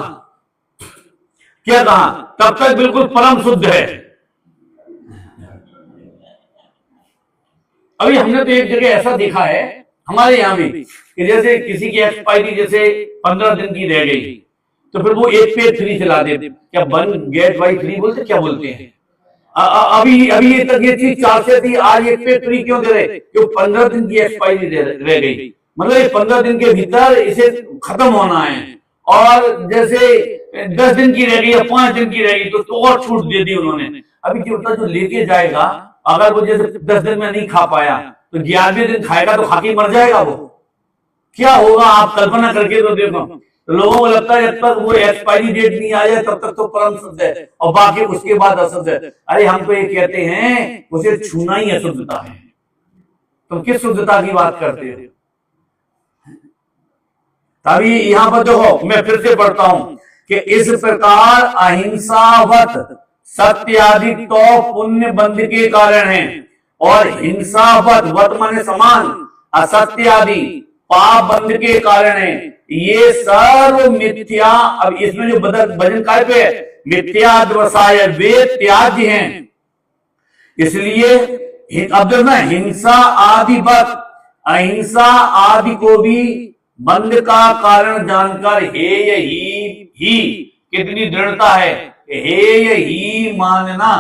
क्या कहा, तब तक बिल्कुल परम शुद्ध है। अभी हमने तो एक जगह ऐसा देखा है हमारे यहाँ भी कि जैसे किसी की एक्सपायरी जैसे 15 दिन की रह गई तो फिर वो एक पे फ्री चला देते, क्या वन गेट वाई फ्री बोलते क्या बोलते हैं। अभी अभी ये तक ये चीज 4 से थी, आज एक पे फ्री क्यों दे रहे, क्यों 15 दिन की एक्सपायरी रह गई, मतलब ये 15 दिन के भीतर इसे खत्म होना है। और जैसे 10 दिन की रह गई या 5 दिन की रह गई तो और छूट दे दी उन्होंने। अभी क्या होता है, जो लेके जाएगा अगर वो जैसे 10 दिन में नहीं खा पाया तो 11वें दिन खाएगा तो खाके मर जाएगा, वो क्या होगा आप कल्पना करके तो देखो। तो लोगों को लगता है जब तक वो एक्सपायरी डेट नहीं आ जाए तब तक तो परम शुद्ध है और बाकी उसके बाद अशुद्ध है। अरे हम तो ये कहते हैं उसे छूना ही अशुद्धता है, तुम किस शुद्धता की बात करते हो। तभी यहां पर देखो मैं फिर से पढ़ता हूं कि इस प्रकार अहिंसावत सत्यादि तो पुण्य बंध के कारण है और हिंसावत वत माने समान असत्यादि पाप बंध के कारण है। ये सर्व मिथ्या, अब इसमें जो भजन काय पे है मिथ्या द्वसाय वे त्याज्य हैं। इसलिए अब देखना हिंसा आदि वत अहिंसा आदि को भी बंध का कारण जानकर हेय ही कितनी दृढ़ता है, हेय ही मानना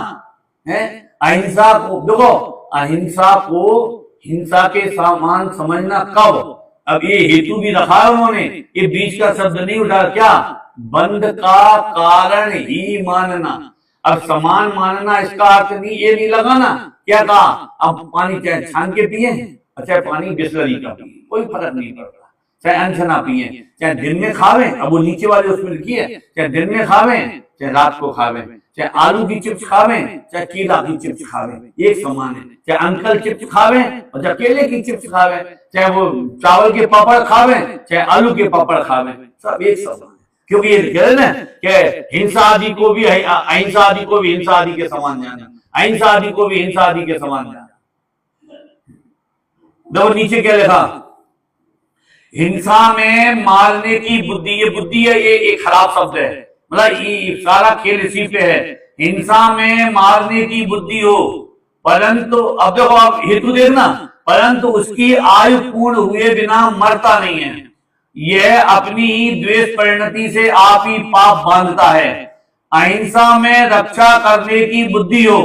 है। अहिंसा को देखो, अहिंसा को हिंसा के समान समझना कब, अब ये हेतु भी रखा है उन्होंने, ये बीच का शब्द नहीं उठा, क्या बंध का कारण ही मानना। अब समान मानना इसका अर्थ नहीं ये नहीं लगाना, क्या कहा अब पानी चाहे छान के पिए चाहे पानी बिस्लरी का पिए कोई फर्क नहीं पड़ता, चाहे अनछना पिए चाहे दिन में खावे, अब वो नीचे वाले उसमें लिखी है चाहे दिन में खावे चाहे रात को खावे, चाहे आलू की चिप्स खावे चाहे केला की चिप्स खावे एक समान है, चाहे अंकल चिप्स खावे और चाहे केले की चिप्स खावे, चाहे वो चावल के पापड़ खावे चाहे आलू के पापड़ खावे, सब एक समान है। क्योंकि ये कह रहे ना कि हिंसा आदि को भी अहिंसा आदि को भी हिंसा आदि के समान जाना, अहिंसा आदि को भी हिंसा आदि के समान जाना। देखो नीचे क्या लिखा, हिंसा में मारने की बुद्धि, ये बुद्धि है ये एक खराब शब्द है, मतलब ये सारा खेल इसी पे है। हिंसा में मारने की बुद्धि हो परंतु, अब देखो आप हेतु देखना, परंतु उसकी आयु पूर्ण हुए बिना मरता नहीं है, यह अपनी ही द्वेष परिणति से आप ही पाप बांधता है। अहिंसा में रक्षा करने की बुद्धि हो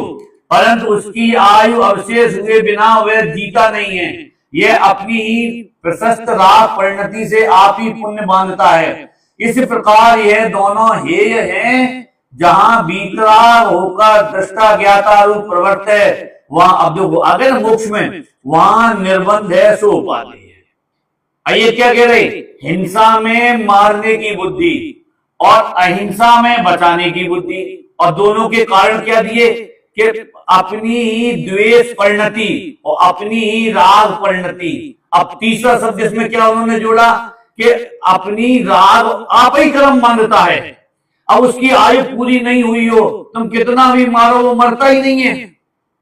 परंतु उसकी आयु अवशेष हुए बिना वह जीता नहीं है, यह अपनी ही प्रशस्त राह परिणति से आप ही पुण्य बांधता है। इस प्रकार यह दोनों हेय हैं, जहां बीतराग होकर दृष्टा ज्ञाता रूप प्रवृत्त है वहां, अब देखो अगर मोक्ष में वहां निर्बंध है सो उपाधि है। आइए क्या कह रहे, हिंसा में मारने की बुद्धि और अहिंसा में बचाने की बुद्धि, और दोनों के कारण क्या दिए कि अपनी ही द्वेष परिणति और अपनी ही राग परिणति। अब तीसरा शब्द इसमें क्या उन्होंने जोड़ा कि अपनी राग आप ही कर्म बांधता है, अब उसकी आयु पूरी नहीं हुई हो तुम कितना भी मारो वो मरता ही नहीं है,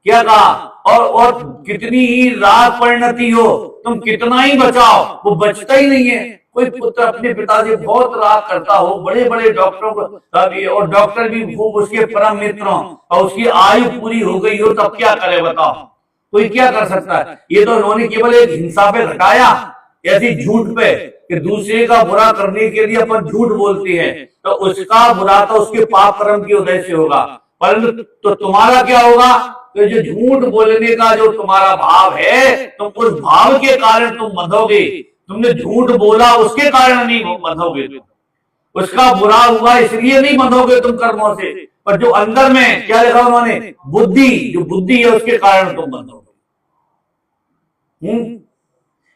क्या कहा, और कितनी ही राग परिणति हो तुम कितना ही बचाओ वो बचता ही नहीं है। कोई पुत्र अपने पिता से बहुत राग करता हो, बड़े बड़े डॉक्टरों को, और डॉक्टर भी खूब उसके परम मित्र हो और उसकी आयु पूरी हो गई हो तब क्या करे बताओ, कोई क्या कर सकता है। ये तो उन्होंने केवल एक हिंसा पे घटाया, ऐसी झूठ पे कि दूसरे का बुरा करने के लिए अपन झूठ बोलते हैं तो उसका बुरा तो उसके पाप कर्म की वजह से होगा, परंतु तो तुम्हारा क्या होगा, तो जो झूठ बोलने का जो तुम्हारा भाव है तुम उस भाव के कारण तुम बंधोगे, तुमने झूठ बोला उसके कारण नहीं बंधोगे, उसका बुरा हुआ इसलिए नहीं बंधोगे तुम कर्मों से, पर जो अंदर में क्या लिखा उन्होंने बुद्धि, जो बुद्धि है उसके कारण तुम बंधोगे।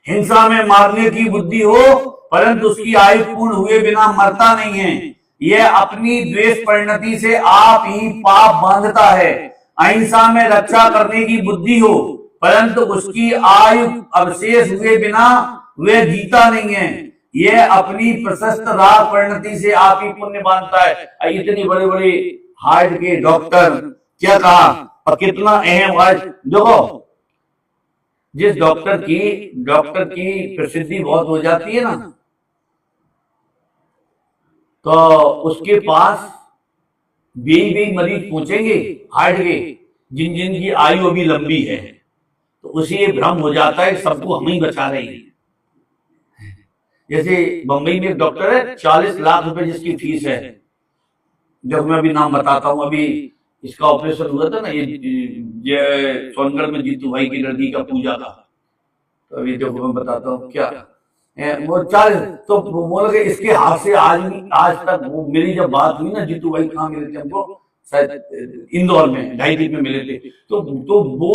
हिंसा में मारने की बुद्धि हो परंतु उसकी आयु पूर्ण हुए बिना मरता नहीं है, यह अपनी द्वेष परिणति से आप ही पाप बांधता है। अहिंसा में रक्षा करने की बुद्धि हो परंतु उसकी आयु अवशेष हुए बिना वह जीता नहीं है, यह अपनी प्रशस्त राह परिणति से आप ही पुण्य बांधता है। इतने बड़े बड़े हार्ट के डॉक्टर क्या कहा और कितना अहम, आज देखो जिस डॉक्टर की प्रसिद्धि बहुत हो जाती है ना तो उसके पास भी मरीज पूछेंगे हार्ट के जिन जिन की आयु अभी लंबी है, तो उसे ये भ्रम हो जाता है सबको हम ही बचा रहे हैं। जैसे बंबई में एक डॉक्टर है, 40 लाख रुपए जिसकी फीस है, जब मैं अभी नाम बताता हूँ, अभी इसका ऑपरेशन हुआ था ना, ये सोनगढ़ में जीतू भाई की लड़की का पूजा का, तो अभी देखो मैं बताता हूँ क्या वो 40, तो बोल गए इसके हाथ से आज तक वो मेरी जब बात हुई ना, जीतू भाई कहाँ मिले थे हमको, शायद इंदौर में 2.5 में मिले थे, तो वो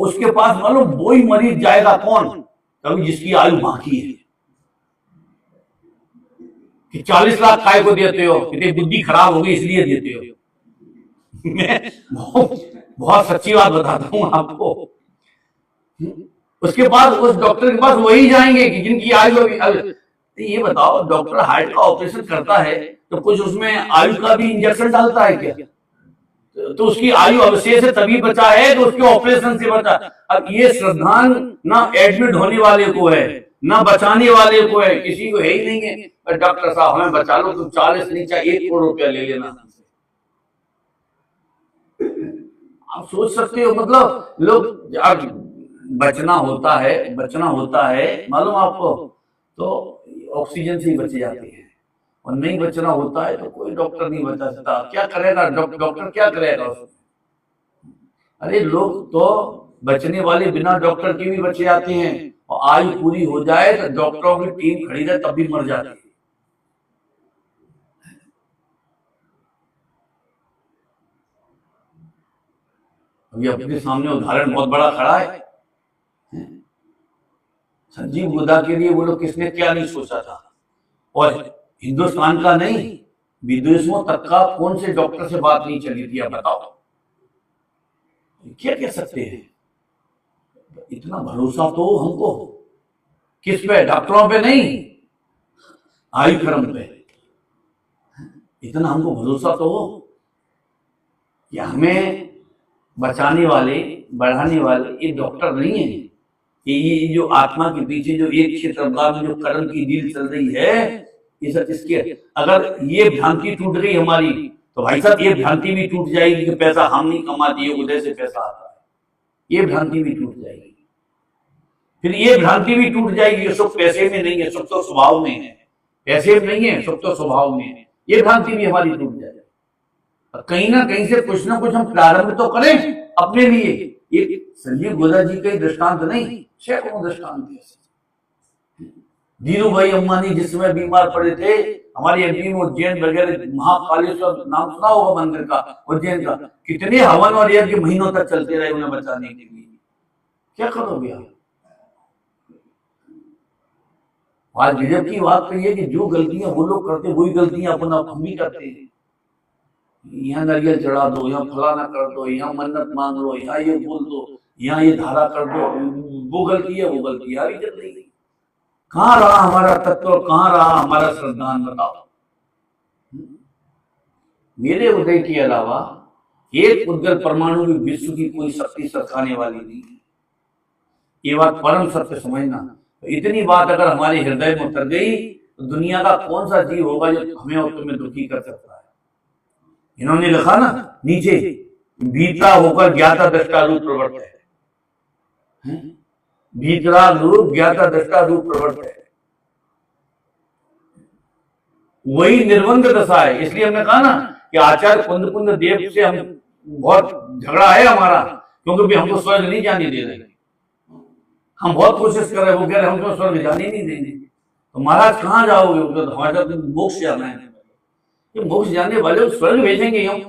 उसके पास मालूम वो ही मरीज जाएगा कौन, कभी जिसकी आयु बाकी है, कि 40 लाख काय को देते हो, कि बुद्धि खराब हो गई इसलिए देते हो। मैं बहुत सच्ची बात बताता हूं आपको। उसके बाद उस डॉक्टर के पास वही जाएंगे कि जिनकी आयु अभी, ये बताओ डॉक्टर हार्ट का ऑपरेशन करता है तो कुछ उसमें आयु का भी इंजेक्शन डालता है क्या? तो उसकी आयु अवशेष से तभी बचा है तो उसके ऑपरेशन से बचा। अब ये श्रद्धान ना एडमिट होने वाले को है ना बचाने वाले को है, किसी को है ही नहीं है। डॉक्टर साहब हमें बचा लो, तुम 40 नहीं चाहिए 1 करोड़ रुपया ले लेना। आप सोच सकते हो, मतलब लोग बचना होता है मालूम आपको, तो ऑक्सीजन से ही बचे जाते हैं, और नहीं बचना होता है तो कोई डॉक्टर नहीं बचा सकता। क्या करेगा डॉक्टर, क्या करेगा उसमें? अरे लोग तो बचने वाले बिना डॉक्टर के भी बचे जाते हैं, और आयु पूरी हो जाए तो डॉक्टरों की टीम खड़ी रहे तब भी मर जाती है। अभी अपने सामने उदाहरण बहुत बड़ा खड़ा है। संजीव गुदा के लिए वो लोग किसने क्या नहीं सोचा था, और हिंदुस्तान का नहीं विदेशों तक का कौन से डॉक्टर से बात नहीं चली थी? आप बताओ, क्या कह सकते हैं? इतना भरोसा तो हमको किस पे? डॉक्टरों पे नहीं, आयु क्रम पे। इतना हमको भरोसा तो हो कि हमें बचाने वाले बढ़ाने वाले ये डॉक्टर नहीं है, ये जो आत्मा के पीछे जो एक क्षेत्र में जो कर्म की डील चल रही है, इसके अगर ये भ्रांति टूट गई हमारी तो भाई साहब ये भ्रांति भी टूट जाएगी कि पैसा हम नहीं कमाते, उधर से पैसा आता है, ये भ्रांति भी टूट जाएगी। फिर ये भ्रांति भी टूट जाएगी सुख पैसे में नहीं है, सुख तो स्वभाव में है, पैसे में नहीं है, सुख तो स्वभाव में है, ये भ्रांति भी हमारी टूट जाएगी। कहीं ना कहीं से कुछ ना कुछ हम प्रारंभ तो करें अपने लिए। ये संजीव गुदा जी का दृष्टांत नहीं, सैकड़ों दृष्टांत है। धीरू भाई अंबानी जिस समय बीमार पड़े थे, हमारे एमपी में उज्जैन वगैरह महाकालेश्वर नाम सुना होगा मंदिर का, उज्जैन का, कितने हवन और यज्ञ महीनों तक चलते रहे उन्हें बचाने के लिए। क्या करोगे आप? आज गजब की बात तो ये कि जो गलतियां वो लोग करते वही गलतियां अपना हम भी करते हैं। यहाँ नारियल चढ़ा दो, यहाँ फलाना कर दो, यहाँ मन्नत मांग लो, यहाँ ये बोल दो, यहाँ ये धारा कर दो, वो गलती है, वो गलती आ रही चल रही। कहाँ रहा हमारा तत्व, कहाँ रहा हमारा श्रद्धान? बताओ। मेरे उदय के अलावा एक उद्गल परमाणु भी विश्व की कोई शक्ति सरकाने वाली नहीं है। ये बात परम सत्य समझना। तो इतनी बात अगर हमारे हृदय में उतर गई तो दुनिया का कौन सा जीव होगा जो हमें और तुम्हें दुखी कर सकता है? इन्होंने लिखा ना नीचे, भीतरा होकर ज्ञाता दृष्टा रूप प्रवृत्त है। भीतरा रूप ज्ञाता दृष्टा रूप प्रवृत्त है, वही निर्बंध दशा है। इसलिए हमने कहा ना कि आचार्य कुंद देव से हम बहुत झगड़ा है हमारा, क्योंकि भी हमको स्वर्ग नहीं जाने दे रहे। हम बहुत कोशिश कर रहे हैं, वो कह रहे हमको स्वर्ग जाने नहीं देंगे। तो महाराज कहाँ जाओगे? हमारे मोक्ष जाना है। मोक्ष जाने वाले स्वर्ग भेजेंगे हम,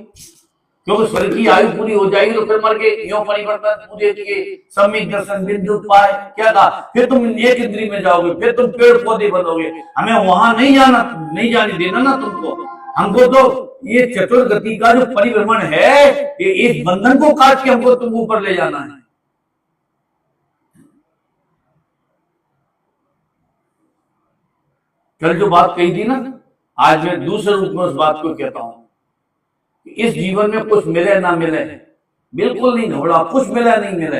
क्योंकि स्वर्ग की आयु पूरी हो जाएगी तो फिर मर के यो परिवर्तन पूरे किए सम्यक दर्शन बिंदु पाए। क्या कहा? फिर तुम एक इंद्री में जाओगे, फिर तुम पेड़ पौधे बनोगे। हमें वहां नहीं जाना, नहीं जाने देना ना तुमको। हमको तो ये चतुर्गति का जो परिभ्रमण है, ये इस बंधन को काट के हमको तुम ऊपर ले जाना है। कल जो बात कही थी ना, आज मैं दूसरे रूप में उस बात को कहता हूं। इस जीवन में कुछ मिले ना मिले, बिल्कुल नहीं घबरा, कुछ मिले नहीं मिले,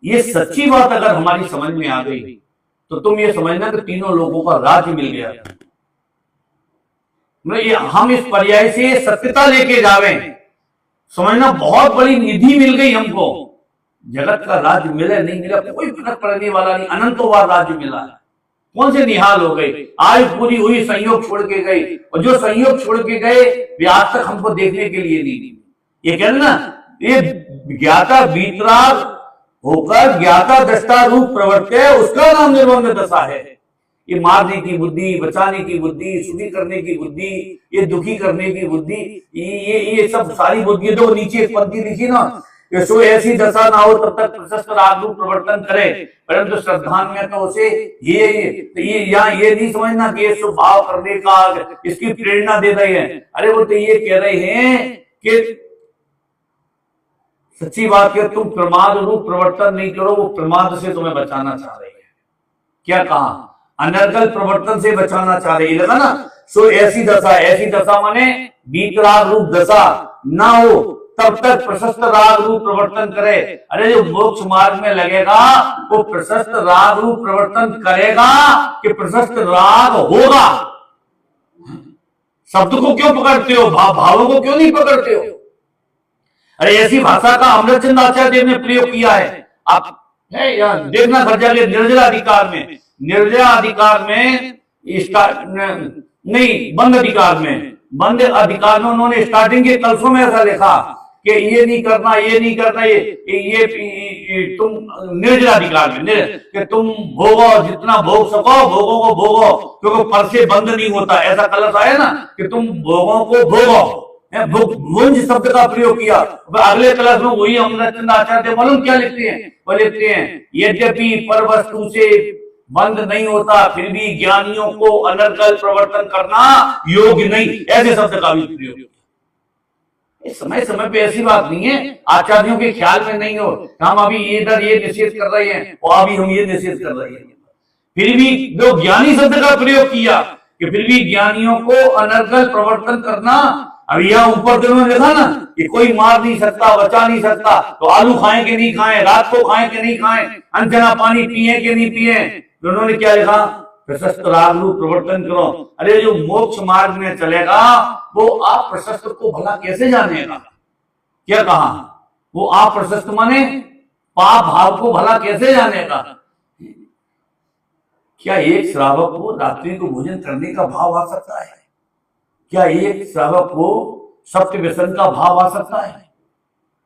ये सच्ची बात अगर हमारी समझ में आ गई तो तुम ये समझना कि तीनों लोगों का राज्य मिल गया। हम इस पर्याय से सत्यता लेके जावे, समझना बहुत बड़ी निधि मिल गई हमको। जगत का राज्य मिले नहीं मिला कोई फर्क पड़ने वाला नहीं, अनंतोवार राज्य मिला है। कौन से निहाल हो गए, आयु पूरी हुई, संयोग छोड़ के गए, और जो संयोग छोड़ के गए वे आज तक हमको देखने के लिए नहीं। ये कहना ना, ये ज्ञाता वीतराग होकर ज्ञाता दृष्टा रूप प्रवर्त्य, उसका नाम निर्बंध दशा है। ये मारने की बुद्धि, बचाने की बुद्धि, सुखी करने की बुद्धि, ये दुखी करने की बुद्धि, ये सब सारी बुद्धि तो नीचे एक पंक्ति लिखी ना, ये सो ऐसी दशा ना हो तब तक प्रशस्त राग रूप प्रवर्तन करे, परंतु श्रद्धान में तो उसे ये यहाँ ये नहीं समझना कि ये स्वभाव करने का इसकी प्रेरणा दे रहे हैं। अरे वो तो ये कह रहे हैं कि सच्ची बात है, तुम प्रमाद रूप प्रवर्तन नहीं करो, वो प्रमाद से तुम्हें बचाना चाह रहे हैं। क्या कहा, अनर्गल प्रवर्तन से बचाना चाह रहे हैं ना। सो ऐसी दशा माने वीतराग रूप दशा ना हो तब तक प्रशस्त राग रूप प्रवर्तन करे। अरे जो मोक्ष मार्ग में लगेगा वो प्रशस्त राग रूप प्रवर्तन करेगा कि प्रशस्त राग होगा। शब्द को क्यों पकड़ते हो, भावों को क्यों नहीं पकड़ते हो? अरे ऐसी भाषा का अमृतचंद आचार्य देव ने प्रयोग किया है। आप देखना घर जाके निर्जला अधिकार में, निर्जला अधिकार में नहीं, बंद अधिकार में उन्होंने स्टार्टिंग के कल्पों में ऐसा लिखा कि ये नहीं करना, ये तुम निर्जला अधिकार में कि तुम भोगो, जितना भोग सको भोगों को भोगो, क्योंकि पर से बंद नहीं होता। ऐसा कलश आया ना कि तुम भोगों को भोगो, भुंज शब्द का प्रयोग किया। अगले कलश में वही अमृतचंद आचार्य मालूम क्या लिखते हैं, वो लिखते हैं यद्यपि पर वस्तु से बंद नहीं होता फिर भी ज्ञानियों को अनर्गल प्रवर्तन करना योग्य नहीं, ऐसे शब्द का भी प्रयोग किया। समय समय पे ऐसी बात नहीं है आचार्यों के ख्याल में नहीं हो, हम अभी इधर ये निषेध कर रहे हैं और अभी हम ये निषेध कर रहे हैं, फिर भी जो ज्ञानी शब्द का प्रयोग किया कि फिर भी ज्ञानियों को अनर्गल प्रवर्तन करना। अब यहाँ ऊपर जो लिखा ना कि कोई मार नहीं सकता, बचा नहीं सकता, तो आलू खाएं कि नहीं खाएं, रात को खाएं कि नहीं खाएं, अनजना पानी पिए कि नहीं पिए, उन्होंने क्या लिखा, प्रशस्त राग रूप प्रवर्तन करो। अरे जो मोक्ष मार्ग में चलेगा वो आप प्रशस्त को भला कैसे जानेगा? क्या कहा, वो आप प्रशस्त माने पाप भाव को भला कैसे जानेगा? क्या एक श्रावक को रात्रि को भोजन करने का भाव आ सकता है? क्या एक श्रावक को सत्य व्यसन का भाव आ सकता है?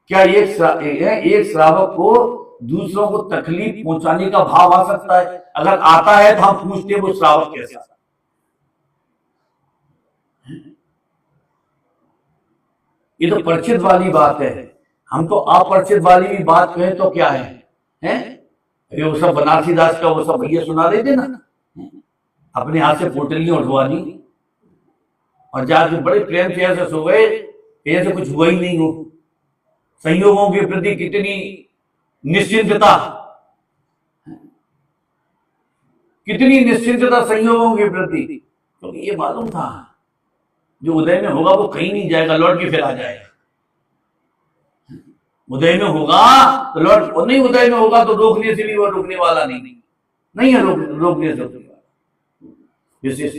क्या एक श्रावक को दूसरों को तकलीफ पहुंचाने का भाव आ सकता है? अगर आता है तो हम पूछते हैं वो श्रावक कैसा? ये तो परिचित वाली बात है। हम तो अपरिचित वाली भी बात कहें तो क्या है? ये वो सब बनारसी दास का वो सब भैया सुना रहे थे ना, अपने हाथ से पोटलियां उठवा दी और जाके बड़े प्रेम से ऐसे सो गए ऐसे कुछ हुआ ही नहीं हो। संयोगों के प्रति कितनी निश्चिंतता, कितनी निश्चिंतता संयोगों के प्रति, क्योंकि ये मालूम था जो उदय में होगा वो कहीं नहीं जाएगा, लौट के फिर आ जाएगा। उदय में होगा तो लौट, नहीं उदय में होगा तो रोकने से भी वो रोकने वाला नहीं है, रोकने से विशेष